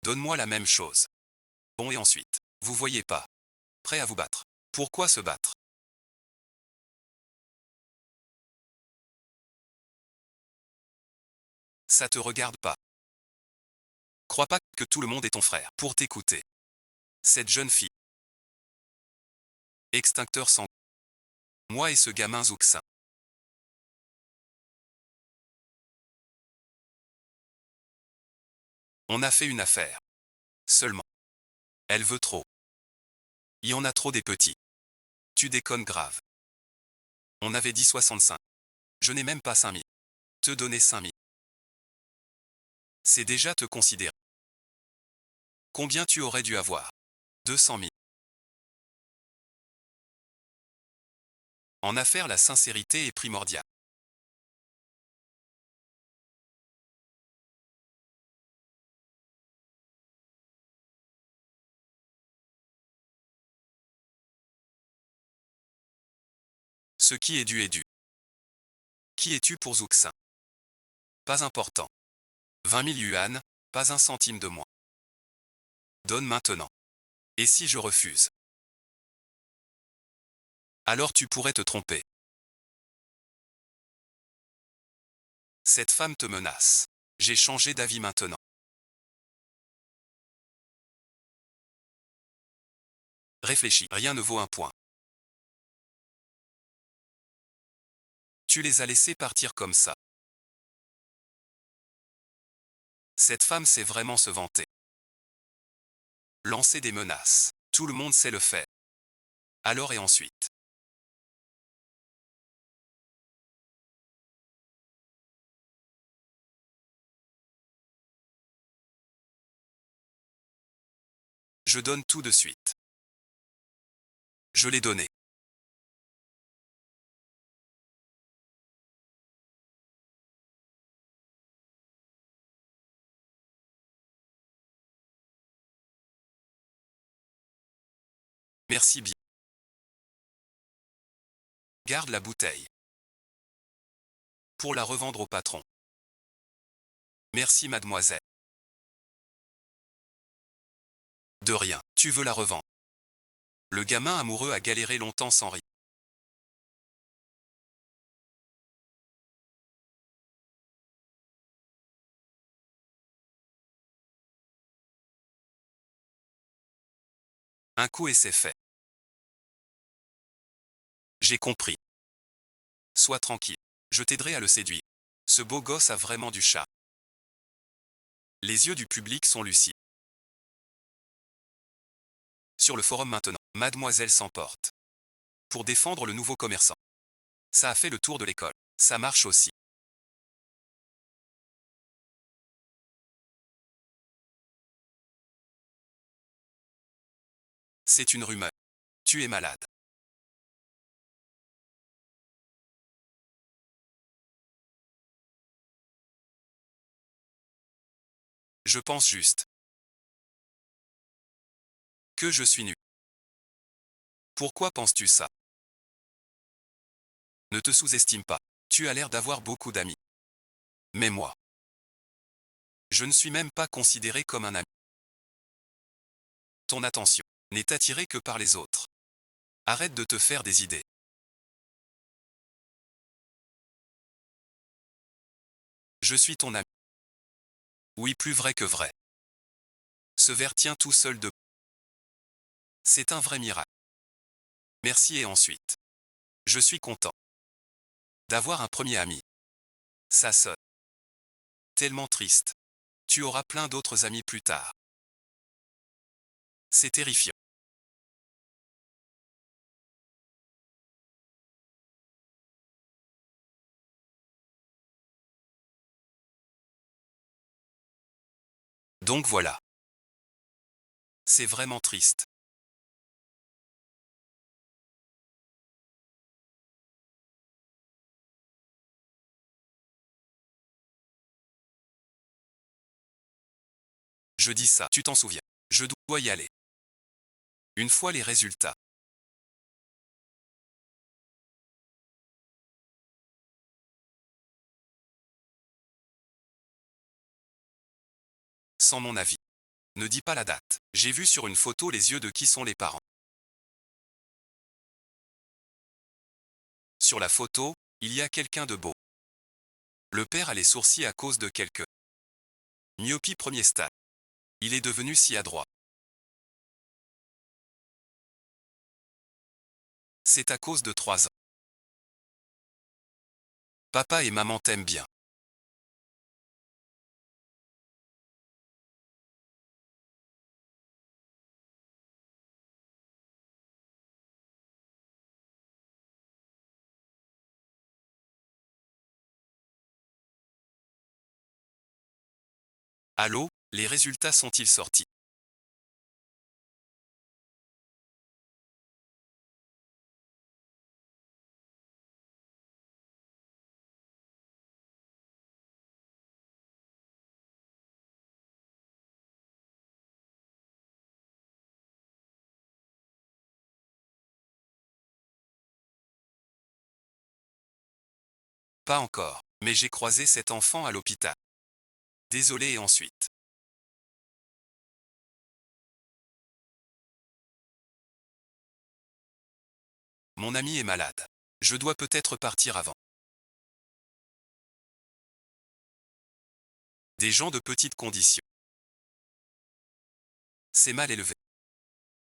Donne-moi la même chose. Bon et ensuite. Vous voyez pas. Prêt à vous battre. Pourquoi se battre? Ça te regarde pas. Crois pas que tout le monde est ton frère pour t'écouter. Cette jeune fille. Extincteur sans. Moi et ce gamin Zouxin. On a fait une affaire. Seulement. Elle veut trop. Il y en a trop des petits. Tu déconnes grave. On avait dit 65. Je n'ai même pas 5000. Te donner 5000. C'est déjà te considérer. Combien tu aurais dû avoir? 200 000. En affaires, la sincérité est primordiale. Ce qui est dû est dû. Qui es-tu pour Zouxin? Pas important. 20 000 yuan, pas un centime de moins. Donne maintenant. Et si je refuse? Alors tu pourrais te tromper. Cette femme te menace. J'ai changé d'avis maintenant. Réfléchis, rien ne vaut un point. Tu les as laissés partir comme ça. Cette femme sait vraiment se vanter. Lancer des menaces. Tout le monde sait le faire. Alors et ensuite? Je donne tout de suite. Je l'ai donné. Merci bien. Garde la bouteille. pour la revendre au patron. Merci mademoiselle. De rien, tu veux la revendre. Le gamin amoureux a galéré longtemps sans rien. Un coup et c'est fait. J'ai compris. Sois tranquille. Je t'aiderai à le séduire. Ce beau gosse a vraiment du charme. Les yeux du public sont lucides. Sur le forum maintenant, mademoiselle s'emporte. Pour défendre le nouveau commerçant. Ça a fait le tour de l'école. Ça marche aussi. C'est une rumeur. Tu es malade. Je pense juste que je suis nu. Pourquoi penses-tu ça? Ne te sous-estime pas. Tu as l'air d'avoir beaucoup d'amis. Mais moi, je ne suis même pas considéré comme un ami. Ton attention n'est attirée que par les autres. Arrête de te faire des idées. Je suis ton ami. Oui, plus vrai que vrai. Ce verre tient tout seul debout. C'est un vrai miracle. Merci et ensuite. Je suis content d'avoir un premier ami. Ça sonne tellement triste. Tu auras plein d'autres amis plus tard. C'est terrifiant. Donc voilà. C'est vraiment triste. Je dis ça, tu t'en souviens. Je dois y aller. Une fois les résultats. Sans mon avis. Ne dis pas la date. J'ai vu sur une photo les yeux de qui sont les parents. Sur la photo, il y a quelqu'un de beau. Le père a les sourcils à cause de quelque myopie premier stade. Il est devenu si adroit. C'est à cause de 3 ans. Papa et maman t'aiment bien. Allô, les résultats sont-ils sortis? Pas encore, mais j'ai croisé cet enfant à l'hôpital. Désolé et ensuite. Mon ami est malade. Je dois peut-être partir avant. Des gens de petites conditions. C'est mal élevé.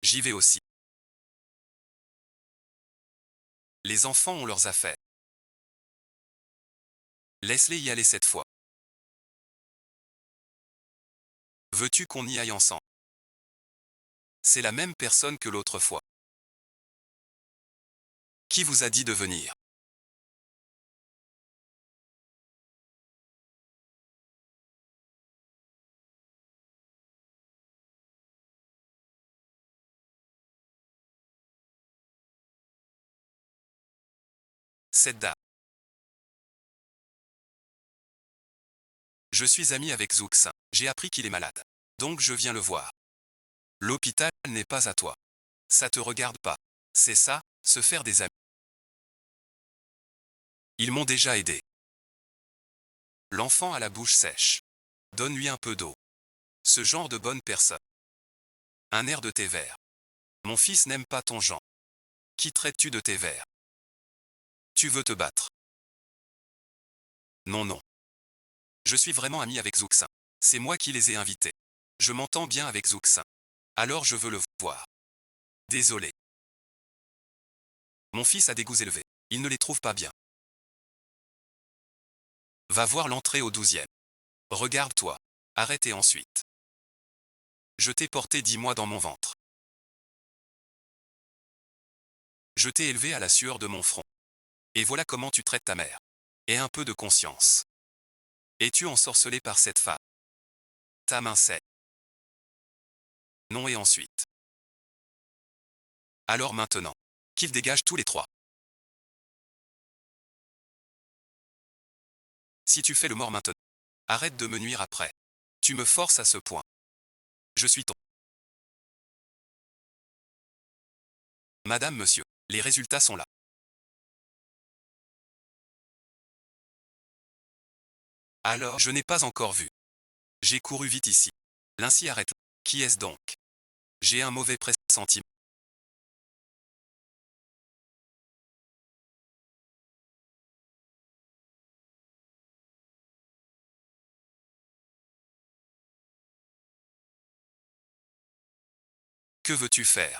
J'y vais aussi. Les enfants ont leurs affaires. Laisse-les y aller cette fois. Veux-tu qu'on y aille ensemble? C'est la même personne que l'autre fois. Qui vous a dit de venir? Cette dame. Je suis ami avec Zouksin. J'ai appris qu'il est malade. Donc je viens le voir. L'hôpital n'est pas à toi. Ça te regarde pas. C'est ça, se faire des amis. Ils m'ont déjà aidé. L'enfant a la bouche sèche. Donne-lui un peu d'eau. Ce genre de bonne personne. Un air de thé vert. Mon fils n'aime pas ton genre. Qui traites-tu de thé vert? Tu veux te battre? Non, non. Je suis vraiment ami avec Zuxin. C'est moi qui les ai invités. Je m'entends bien avec Zuxin. Alors je veux le voir. Désolé. Mon fils a des goûts élevés. Il ne les trouve pas bien. Va voir l'entrée au 12e. Regarde-toi. Arrête et ensuite. Je t'ai porté 10 mois dans mon ventre. Je t'ai élevé à la sueur de mon front. Et voilà comment tu traites ta mère. Et un peu de conscience. Es-tu ensorcelé par cette femme? Ta main sait. Non et ensuite. Alors maintenant. Qu'ils dégagent tous les trois. Si tu fais le mort maintenant, arrête de me nuire après. Tu me forces à ce point. Je suis ton. Madame, monsieur, les résultats sont là. Alors, je n'ai pas encore vu. J'ai couru vite ici. L'Ainsi arrête. Qui est-ce donc? J'ai un mauvais pressentiment. Que veux-tu faire?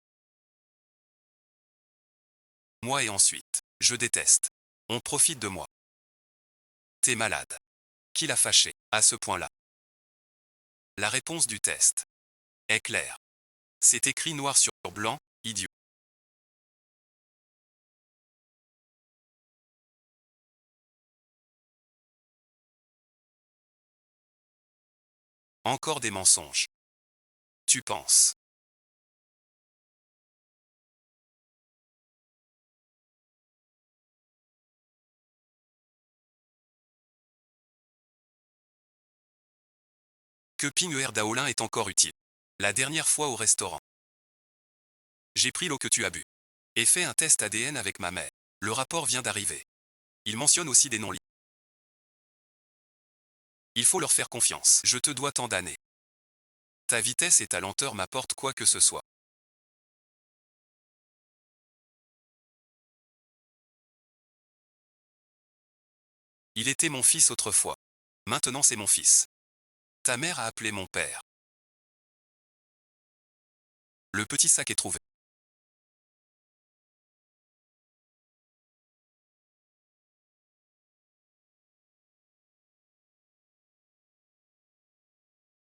Moi et ensuite. Je déteste. On profite de moi. T'es malade. Qui l'a fâché, à ce point-là? La réponse du test est claire. C'est écrit noir sur blanc, idiot. Encore des mensonges. Tu penses. Que Ping Daolin est encore utile. La dernière fois au restaurant. J'ai pris l'eau que tu as bu. Et fait un test ADN avec ma mère. Le rapport vient d'arriver. Il mentionne aussi des non-lits. Il faut leur faire confiance. Je te dois tant d'années. Ta vitesse et ta lenteur m'apportent quoi que ce soit. Il était mon fils autrefois. Maintenant c'est mon fils. Ta mère a appelé mon père. Le petit sac est trouvé.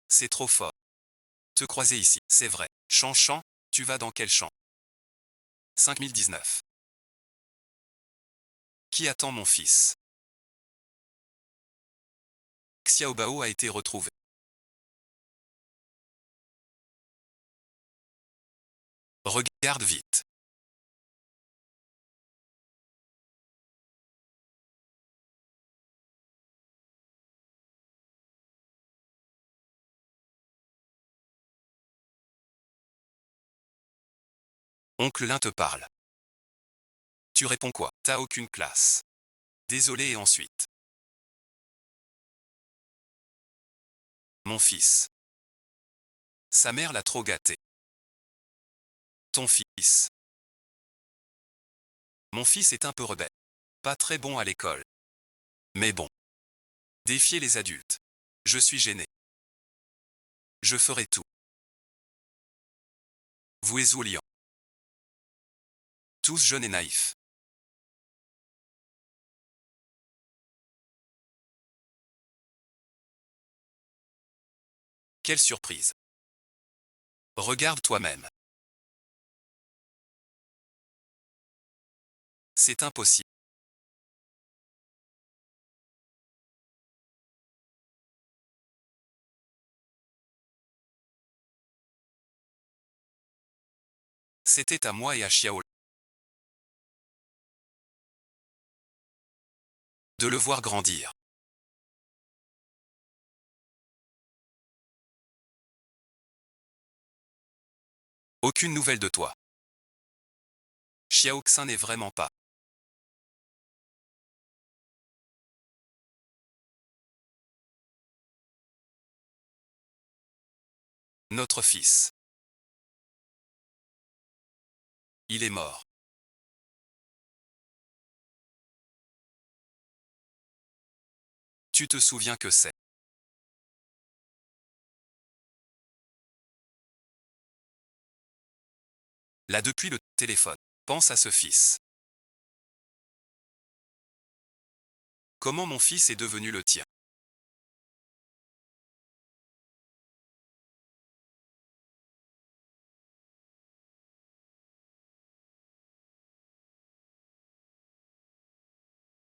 C'est trop fort. Te croiser ici, c'est vrai. Champ, tu vas dans quel champ? 5019. Qui attend mon fils? Xiaobao a été retrouvé. Regarde vite. Oncle Lin te parle. Tu réponds quoi? T'as aucune classe. Désolé et ensuite. Mon fils. Sa mère l'a trop gâté. Ton fils. Mon fils est un peu rebelle. Pas très bon à l'école. Mais bon. Défier les adultes. Je suis gêné. Je ferai tout. Vous et Zoulian. Tous jeunes et naïfs. Quelle surprise. Regarde toi-même. C'est impossible. C'était à moi et à Xiao de le voir grandir. Aucune nouvelle de toi. Xiao Xin n'est vraiment pas. Notre fils. Il est mort. Tu te souviens que c'est. Là depuis le téléphone. Pense à ce fils. Comment mon fils est devenu le tien?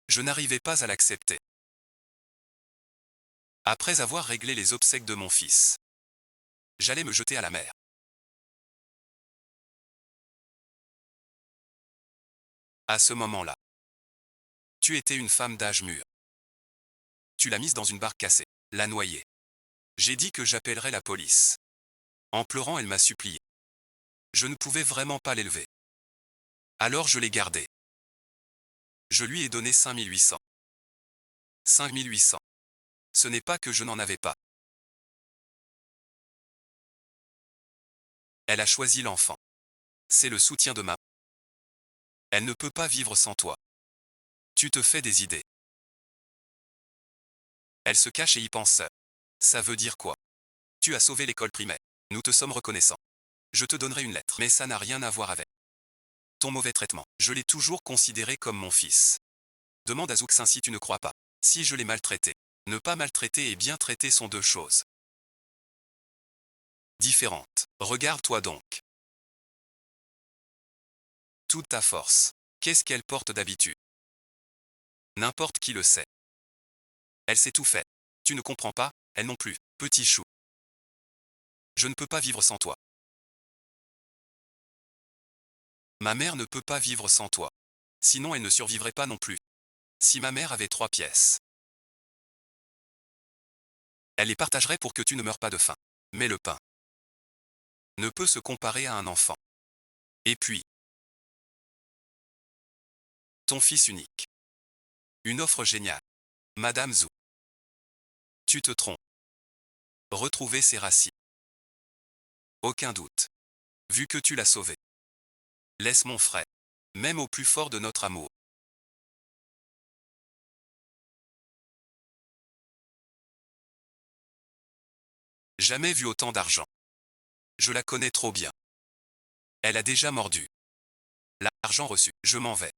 Je n'arrivais pas à l'accepter. Après avoir réglé les obsèques de mon fils, j'allais me jeter à la mer. À ce moment-là, tu étais une femme d'âge mûr. Tu l'as mise dans une barque cassée, l'a noyée. J'ai dit que j'appellerais la police. En pleurant, elle m'a supplié. Je ne pouvais vraiment pas l'élever. Alors je l'ai gardé. Je lui ai donné 5800. 5800. Ce n'est pas que je n'en avais pas. Elle a choisi l'enfant. C'est le soutien de ma. Elle ne peut pas vivre sans toi. Tu te fais des idées. Elle se cache et y pense seule. Ça veut dire quoi? Tu as sauvé l'école primaire. Nous te sommes reconnaissants. Je te donnerai une lettre. Mais ça n'a rien à voir avec ton mauvais traitement. Je l'ai toujours considéré comme mon fils. Demande à Zuxin si tu ne crois pas. Si je l'ai maltraité. Ne pas maltraiter et bien traiter sont deux choses différentes. Regarde-toi donc. Toute ta force. Qu'est-ce qu'elle porte d'habitude? N'importe qui le sait. Elle sait tout faire. Tu ne comprends pas, elle non plus. Petit chou. Je ne peux pas vivre sans toi. Ma mère ne peut pas vivre sans toi. Sinon elle ne survivrait pas non plus. Si ma mère avait 3 pièces, elle les partagerait pour que tu ne meurs pas de faim. Mais le pain ne peut se comparer à un enfant. Et puis, ton fils unique. Une offre géniale. Madame Zhou. Tu te trompes. Retrouver ses racines. Aucun doute. Vu que tu l'as sauvé. Laisse mon frère. Même au plus fort de notre amour. Jamais vu autant d'argent. Je la connais trop bien. Elle a déjà mordu. L'argent reçu. Je m'en vais.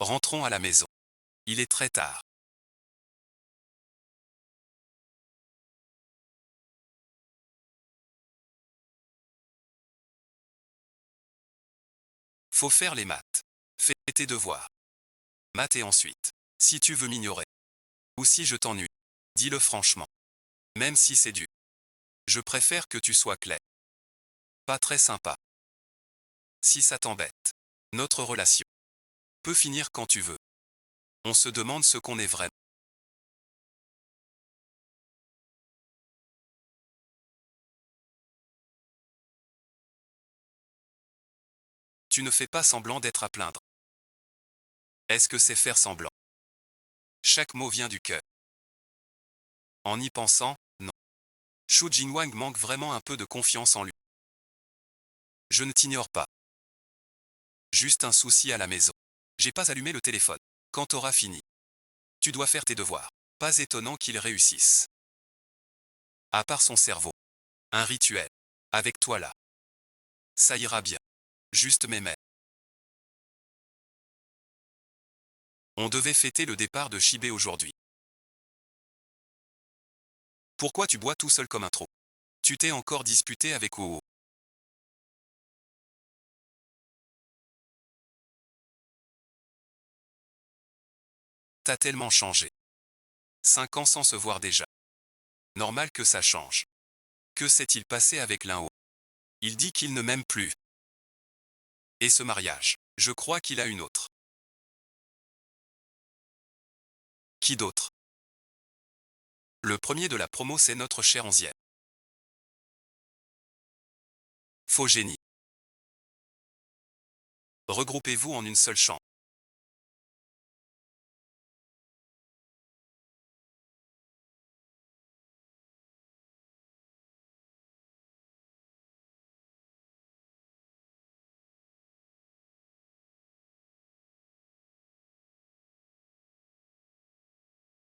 Rentrons à la maison. Il est très tard. Faut faire les maths. Fais tes devoirs. Maths et ensuite. Si tu veux m'ignorer. Ou si je t'ennuie. Dis-le franchement. Même si c'est dur. Je préfère que tu sois clair. Pas très sympa. Si ça t'embête. Notre relation peut finir quand tu veux. On se demande ce qu'on est vraiment. Tu ne fais pas semblant d'être à plaindre. Est-ce que c'est faire semblant? Chaque mot vient du cœur. En y pensant, non. Shu Jinwang manque vraiment un peu de confiance en lui. Je ne t'ignore pas. Juste un souci à la maison. J'ai pas allumé le téléphone. Quand t'auras fini, tu dois faire tes devoirs. Pas étonnant qu'il réussisse. À part son cerveau. Un rituel. Avec toi là. Ça ira bien. Juste m'aimer. On devait fêter le départ de Shibé aujourd'hui. Pourquoi tu bois tout seul comme un trou? Tu t'es encore disputé avec Wu. T'as tellement changé. 5 ans sans se voir déjà. Normal que ça change. Que s'est-il passé avec l'un? Il dit qu'il ne m'aime plus. Et ce mariage, je crois qu'il a une autre. Qui d'autre? Le premier de la promo, c'est notre cher onzième. Faux génie. Regroupez-vous en une seule chambre.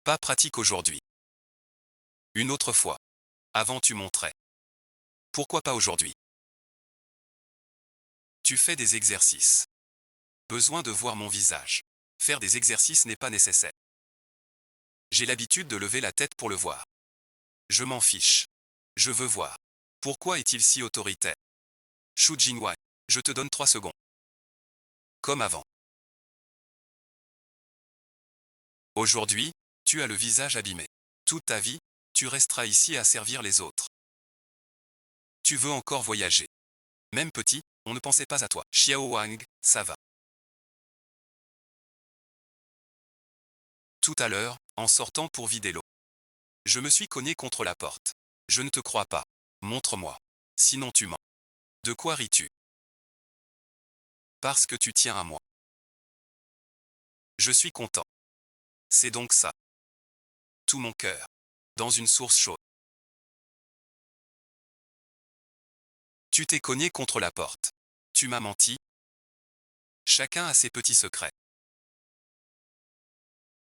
Pas pratique aujourd'hui. Une autre fois. Avant tu montrais. Pourquoi pas aujourd'hui? Tu fais des exercices. Besoin de voir mon visage. Faire des exercices n'est pas nécessaire. J'ai l'habitude de lever la tête pour le voir. Je m'en fiche. Je veux voir. Pourquoi est-il si autoritaire? Xu Jingwei, je te donne 3 secondes. Comme avant. Aujourd'hui, tu as le visage abîmé. Toute ta vie, tu resteras ici à servir les autres. Tu veux encore voyager. Même petit, on ne pensait pas à toi. Xiao Wang, ça va. Tout à l'heure, en sortant pour vider l'eau. Je me suis cogné contre la porte. Je ne te crois pas. Montre-moi. Sinon tu mens. De quoi ris-tu? Parce que tu tiens à moi. Je suis content. C'est donc ça. Tout mon cœur. Dans une source chaude. Tu t'es cogné contre la porte. Tu m'as menti. Chacun a ses petits secrets.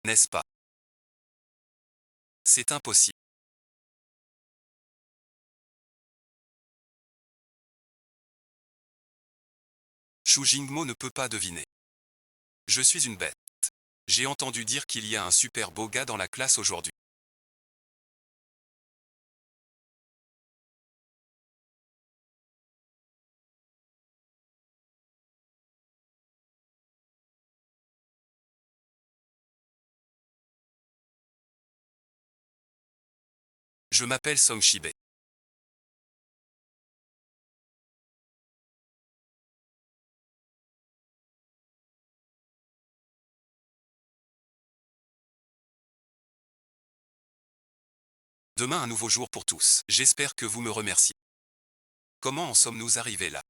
N'est-ce pas? C'est impossible. Xu Jingmo ne peut pas deviner. Je suis une bête. J'ai entendu dire qu'il y a un super beau gars dans la classe aujourd'hui. Je m'appelle Song Shibe. Demain un nouveau jour pour tous. J'espère que vous me remerciez. Comment en sommes-nous arrivés là?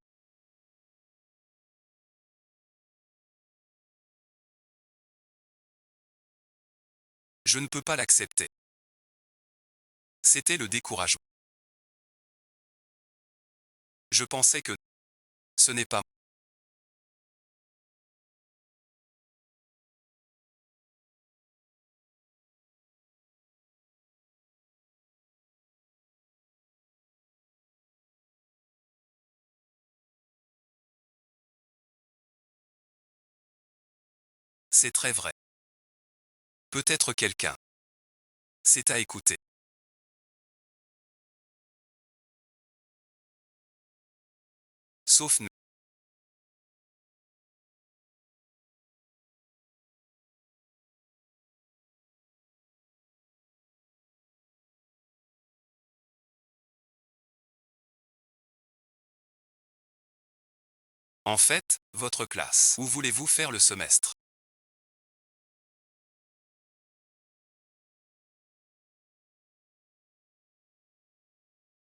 Je ne peux pas l'accepter. C'était le découragement. Je pensais que ce n'est pas. C'est très vrai. Peut-être quelqu'un. C'est à écouter. Sauf nous. En fait, votre classe. Où voulez-vous faire le semestre?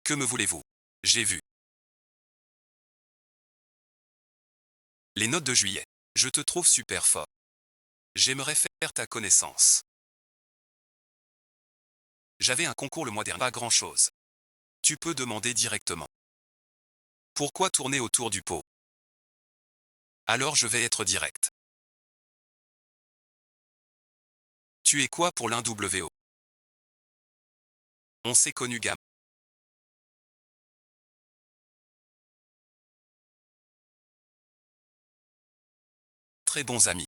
Que me voulez-vous? J'ai vu. Les notes de juillet. Je te trouve super fort. J'aimerais faire ta connaissance. J'avais un concours le mois dernier. Pas grand-chose. Tu peux demander directement. Pourquoi tourner autour du pot? Alors je vais être direct. Tu es quoi pour l'un WO? On s'est connu gamme. Très bons amis.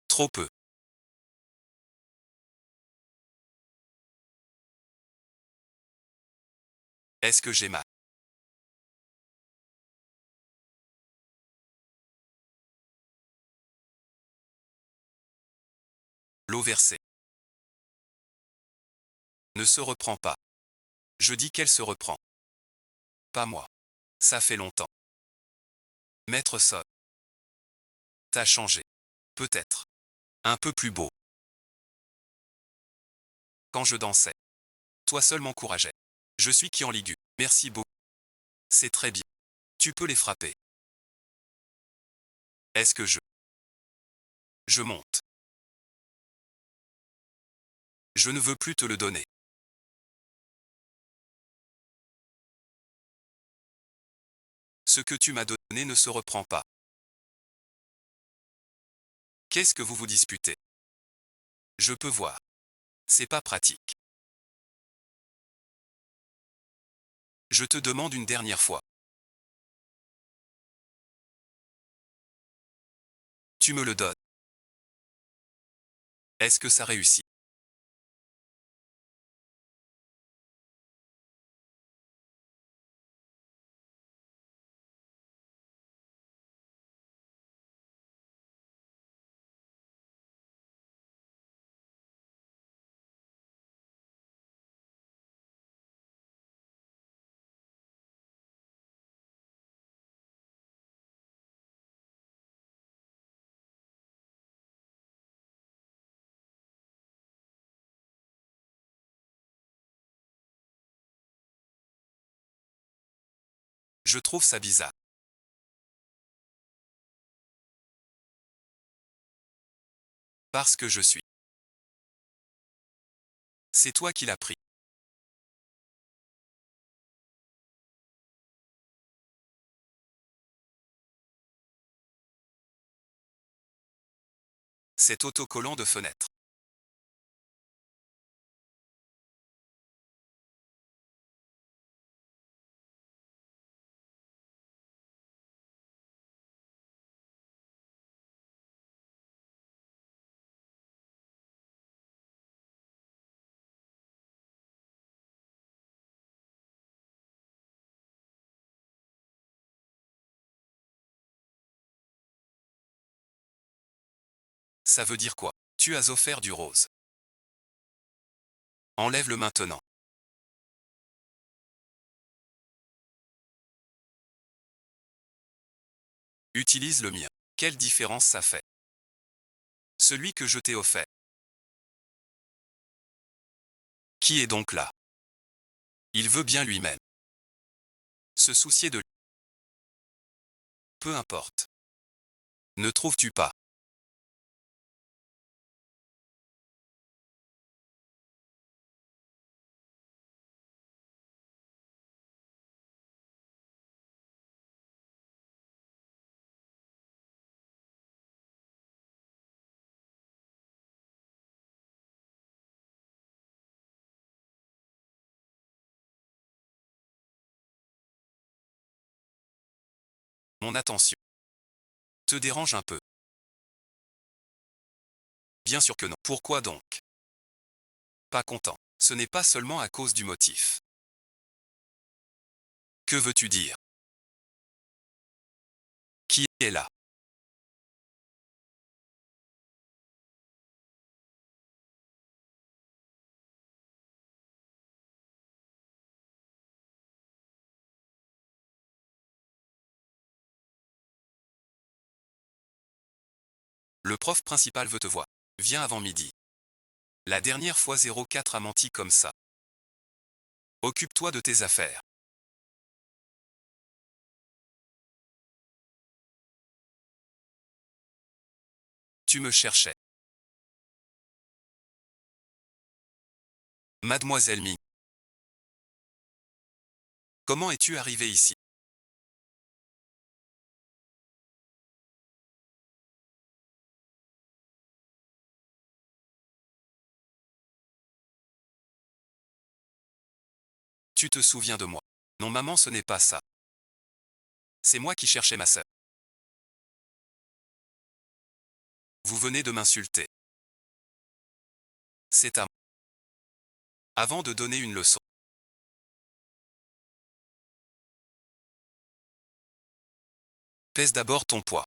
Trop peu. Est-ce que j'ai mal? L'eau versée. Ne se reprend pas. Je dis qu'elle se reprend. Pas moi. Ça fait longtemps. Maître Sol. T'as changé. Peut-être. Un peu plus beau. Quand je dansais, toi seul m'encourageais. Je suis qui en ligue. Merci beaucoup. C'est très bien. Tu peux les frapper. Est-ce que je monte? Je ne veux plus te le donner. Ce que tu m'as donné ne se reprend pas. Qu'est-ce que vous vous disputez? Je peux voir. C'est pas pratique. Je te demande une dernière fois. Tu me le donnes. Est-ce que ça réussit? Je trouve ça bizarre. Parce que je suis. C'est toi qui l'as pris. Cet autocollant de fenêtre. Ça veut dire quoi? Tu as offert du rose. Enlève-le maintenant. Utilise le mien. Quelle différence ça fait? Celui que je t'ai offert. Qui est donc là? Il veut bien lui-même. Se soucier de lui. Peu importe. Ne trouves-tu pas? Mon attention. Te dérange un peu? Bien sûr que non. Pourquoi donc? Pas content. Ce n'est pas seulement à cause du motif. Que veux-tu dire? Qui est là? Le prof principal veut te voir. Viens avant midi. La dernière fois 04 a menti comme ça. Occupe-toi de tes affaires. Tu me cherchais. Mademoiselle Ming. Comment es-tu arrivée ici? Tu te souviens de moi? Non maman, ce n'est pas ça. C'est moi qui cherchais ma sœur. Vous venez de m'insulter. C'est à moi. Avant de donner une leçon. Pèse d'abord ton poids.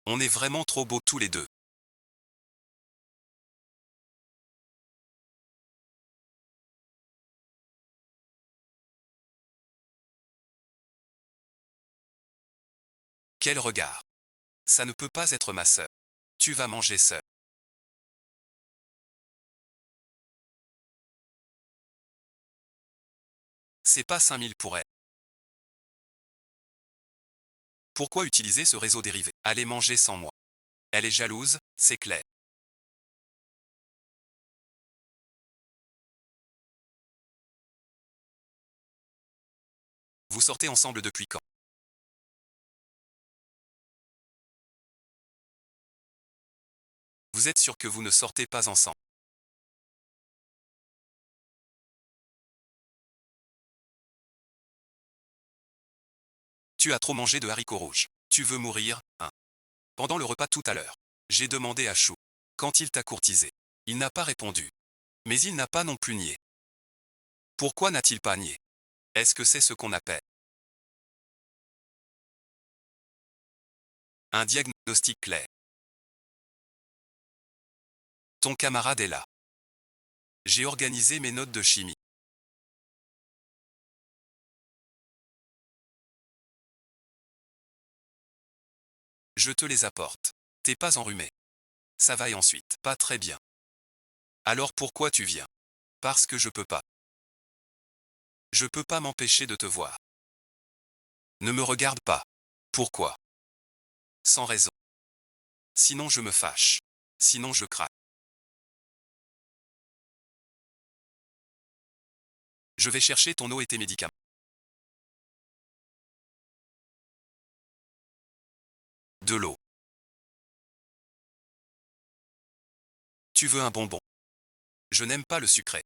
On est vraiment trop beaux tous les deux. Quel regard. Ça ne peut pas être ma sœur. Tu vas manger seul. C'est pas 5000 pour elle. Pourquoi utiliser ce réseau dérivé? Allez manger sans moi. Elle est jalouse, c'est clair. Vous sortez ensemble depuis quand? Vous êtes sûr que vous ne sortez pas ensemble? Tu as trop mangé de haricots rouges. Tu veux mourir, hein? Pendant le repas tout à l'heure, j'ai demandé à Chou. Quand il t'a courtisé. Il n'a pas répondu. Mais il n'a pas non plus nié. Pourquoi n'a-t-il pas nié? Est-ce que c'est ce qu'on appelle un diagnostic clair? Ton camarade est là. J'ai organisé mes notes de chimie. Je te les apporte. T'es pas enrhumé. Ça va et ensuite. Pas très bien. Alors pourquoi tu viens? Parce que je peux pas. Je peux pas m'empêcher de te voir. Ne me regarde pas. Pourquoi? Sans raison. Sinon je me fâche. Sinon je craque. Je vais chercher ton eau et tes médicaments. De l'eau. Tu veux un bonbon? Je n'aime pas le sucré.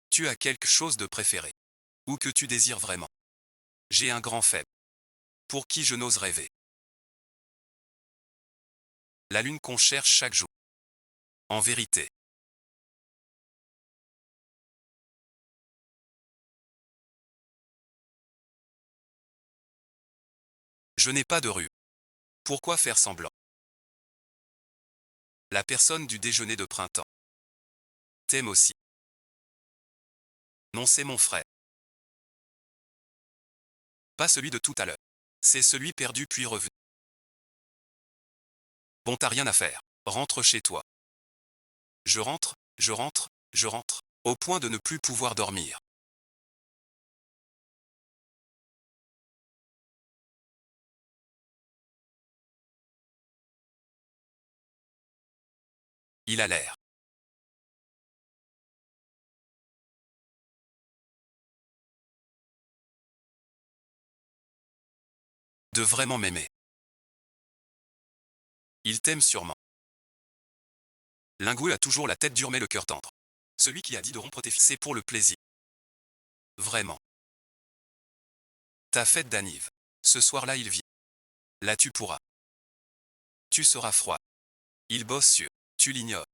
Tu as quelque chose de préféré? Ou que tu désires vraiment? J'ai un grand faible. Pour qui je n'ose rêver. La lune qu'on cherche chaque jour. En vérité. Je n'ai pas de rue. Pourquoi faire semblant? La personne du déjeuner de printemps. T'aimes aussi. Non, c'est mon frère. Pas celui de tout à l'heure. C'est celui perdu puis revenu. Bon, t'as rien à faire. Rentre chez toi. Je rentre, je rentre, je rentre. Au point de ne plus pouvoir dormir. Il a l'air. De vraiment m'aimer. Il t'aime sûrement. Lingueux a toujours la tête dure mais le cœur tendre. Celui qui a dit de rompre tes fils, c'est pour le plaisir. Vraiment. Ta fête d'anniv. Ce soir-là il vient. Là tu pourras. Tu seras froid. Il bosse sur. Tu l'ignores.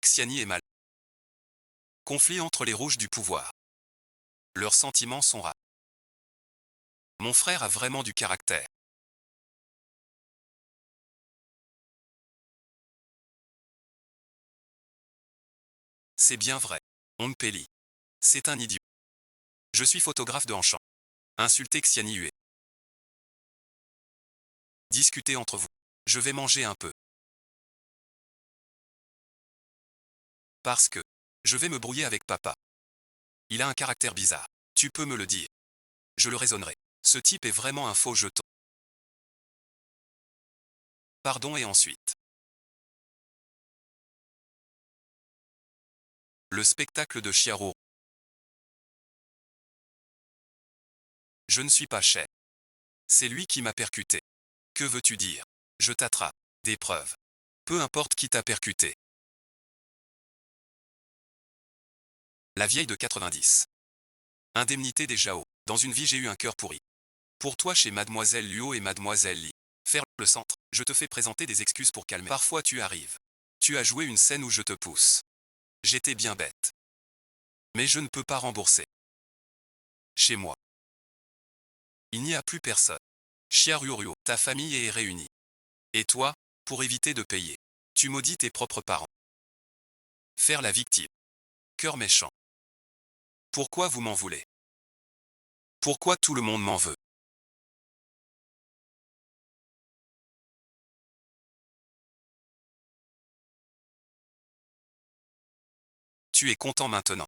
Xiani est mal. Conflit entre les rouges du pouvoir. Leurs sentiments sont rares. Mon frère a vraiment du caractère. C'est bien vrai. On me pélit. C'est un idiot. Je suis photographe de Hanchant. Insultez Xiani Hue. Discutez entre vous. Je vais manger un peu. Parce que. Je vais me brouiller avec papa. Il a un caractère bizarre. Tu peux me le dire. Je le raisonnerai. Ce type est vraiment un faux jeton. Pardon et ensuite. Le spectacle de Chiaro. Je ne suis pas cher. C'est lui qui m'a percuté. Que veux-tu dire? Je t'attrape. Des preuves. Peu importe qui t'a percuté. La vieille de 90. Indemnité des Jao. Dans une vie j'ai eu un cœur pourri. Pour toi chez Mademoiselle Luo et Mademoiselle Li. Faire le centre, je te fais présenter des excuses pour calmer. Parfois tu arrives. Tu as joué une scène où je te pousse. J'étais bien bête. Mais je ne peux pas rembourser. Chez moi. Il n'y a plus personne. Chiarurio, ta famille est réunie. Et toi, pour éviter de payer, tu maudis tes propres parents. Faire la victime. Cœur méchant. Pourquoi vous m'en voulez? Pourquoi tout le monde m'en veut? Tu es content maintenant.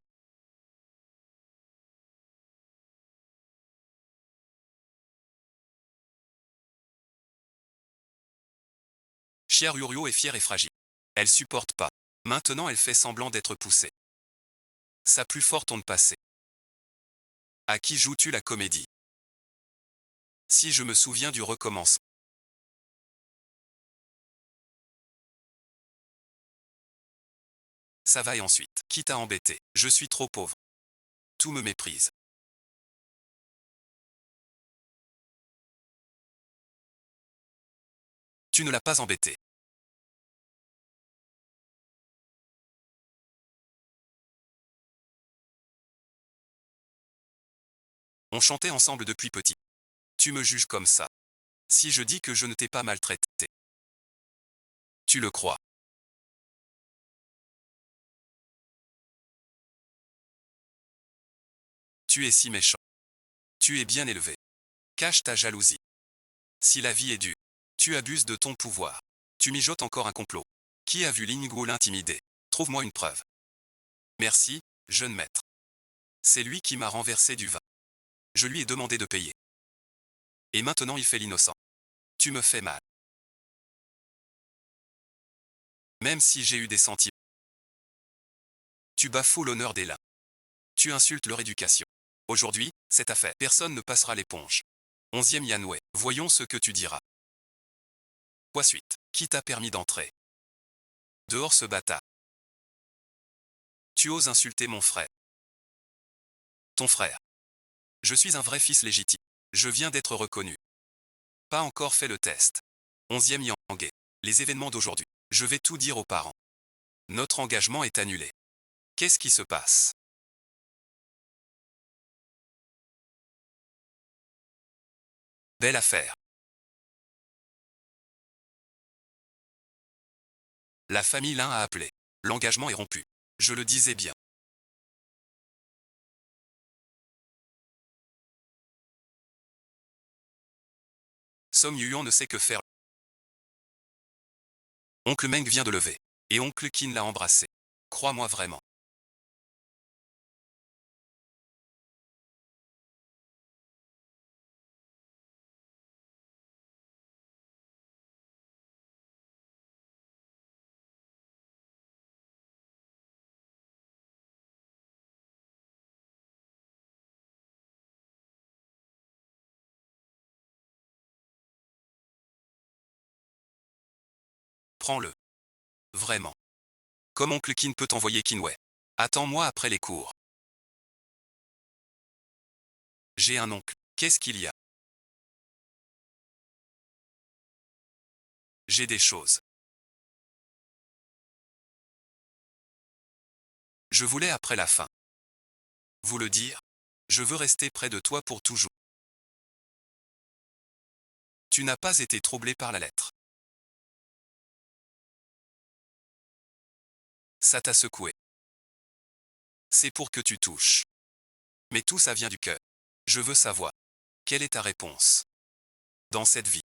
Chiarurio est fière et fragile. Elle supporte pas. Maintenant elle fait semblant d'être poussée. Sa plus forte onde passée. À qui joues-tu la comédie? Si je me souviens du recommencement. Ça va et ensuite. Qui t'a embêté? Je suis trop pauvre. Tout me méprise. Tu ne l'as pas embêté. On chantait ensemble depuis petit. Tu me juges comme ça. Si je dis que je ne t'ai pas maltraité. Tu le crois. Tu es si méchant. Tu es bien élevé. Cache ta jalousie. Si la vie est dure, tu abuses de ton pouvoir. Tu mijotes encore un complot. Qui a vu Lingwo l'intimider? Trouve-moi une preuve. Merci, jeune maître. C'est lui qui m'a renversé du vin. Je lui ai demandé de payer. Et maintenant il fait l'innocent. Tu me fais mal. Même si j'ai eu des sentiments. Tu bafoues l'honneur des lins. Tu insultes leur éducation. Aujourd'hui, cette affaire, personne ne passera l'éponge. 11e Yanwei, voyons ce que tu diras. Quoi suite? Qui t'a permis d'entrer? Dehors ce bâtard. Tu oses insulter mon frère. Ton frère. Je suis un vrai fils légitime. Je viens d'être reconnu. Pas encore fait le test. 11e Yangé. Les événements d'aujourd'hui. Je vais tout dire aux parents. Notre engagement est annulé. Qu'est-ce qui se passe? Belle affaire. La famille Lin a appelé. L'engagement est rompu. Je le disais bien. Song Yuan ne sait que faire. Oncle Meng vient de lever. Et oncle Qin l'a embrassé. Crois-moi vraiment. Prends-le. Vraiment. Comme oncle Qin peut envoyer Qinwei. Attends-moi après les cours. J'ai un oncle. Qu'est-ce qu'il y a? J'ai des choses. Je voulais après la fin. Vous le dire? Je veux rester près de toi pour toujours. Tu n'as pas été troublé par la lettre. Ça t'a secoué. C'est pour que tu touches. Mais tout ça vient du cœur. Je veux savoir. Quelle est ta réponse? Dans cette vie.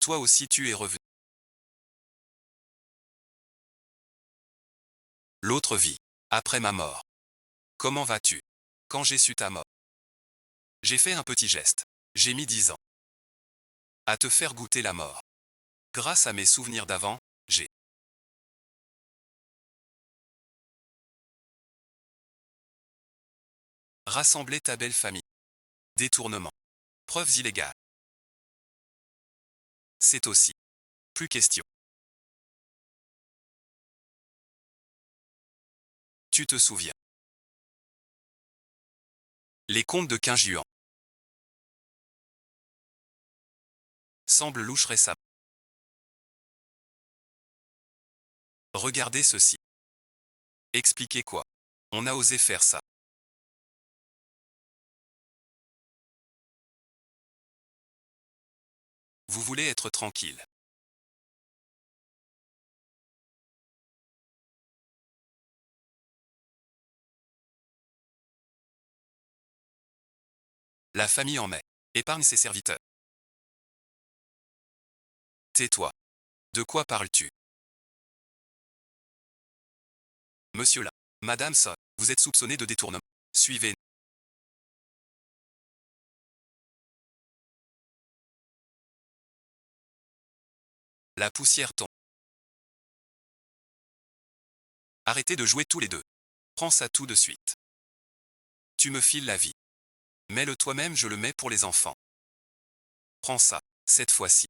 Toi aussi tu es revenu. L'autre vie. Après ma mort. Comment vas-tu? Quand j'ai su ta mort. J'ai fait un petit geste. J'ai mis 10 ans. À te faire goûter la mort. Grâce à mes souvenirs d'avant, j'ai rassemblé ta belle famille. Détournement. Preuves illégales. C'est aussi. Plus question. Tu te souviens. Les contes de Qin semblent louches récemment. Regardez ceci. Expliquez quoi? On a osé faire ça. Vous voulez être tranquille. La famille en met. Épargne ses serviteurs. Tais-toi. De quoi parles-tu? Monsieur là. Madame So, vous êtes soupçonné de détournement. Suivez. La poussière tombe. Arrêtez de jouer tous les deux. Prends ça tout de suite. Tu me files la vie. Mets-le toi-même, je le mets pour les enfants. Prends ça, cette fois-ci.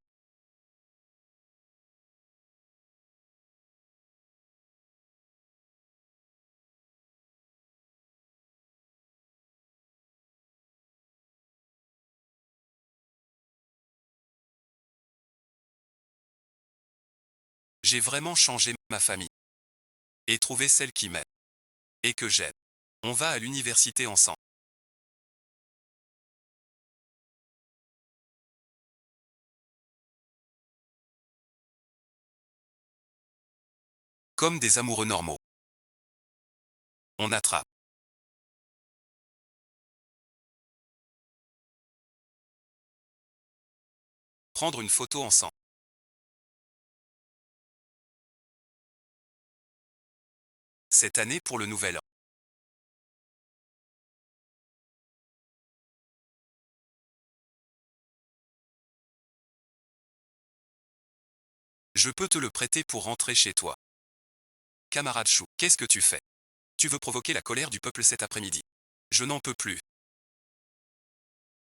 J'ai vraiment changé ma famille. Et trouvé celle qui m'aime. Et que j'aime. On va à l'université ensemble. Comme des amoureux normaux. On attrape. Prendre une photo ensemble. Cette année pour le nouvel an. Je peux te le prêter pour rentrer chez toi. Camarade Chou, qu'est-ce que tu fais? Tu veux provoquer la colère du peuple cet après-midi. Je n'en peux plus.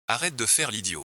Arrête de faire l'idiot.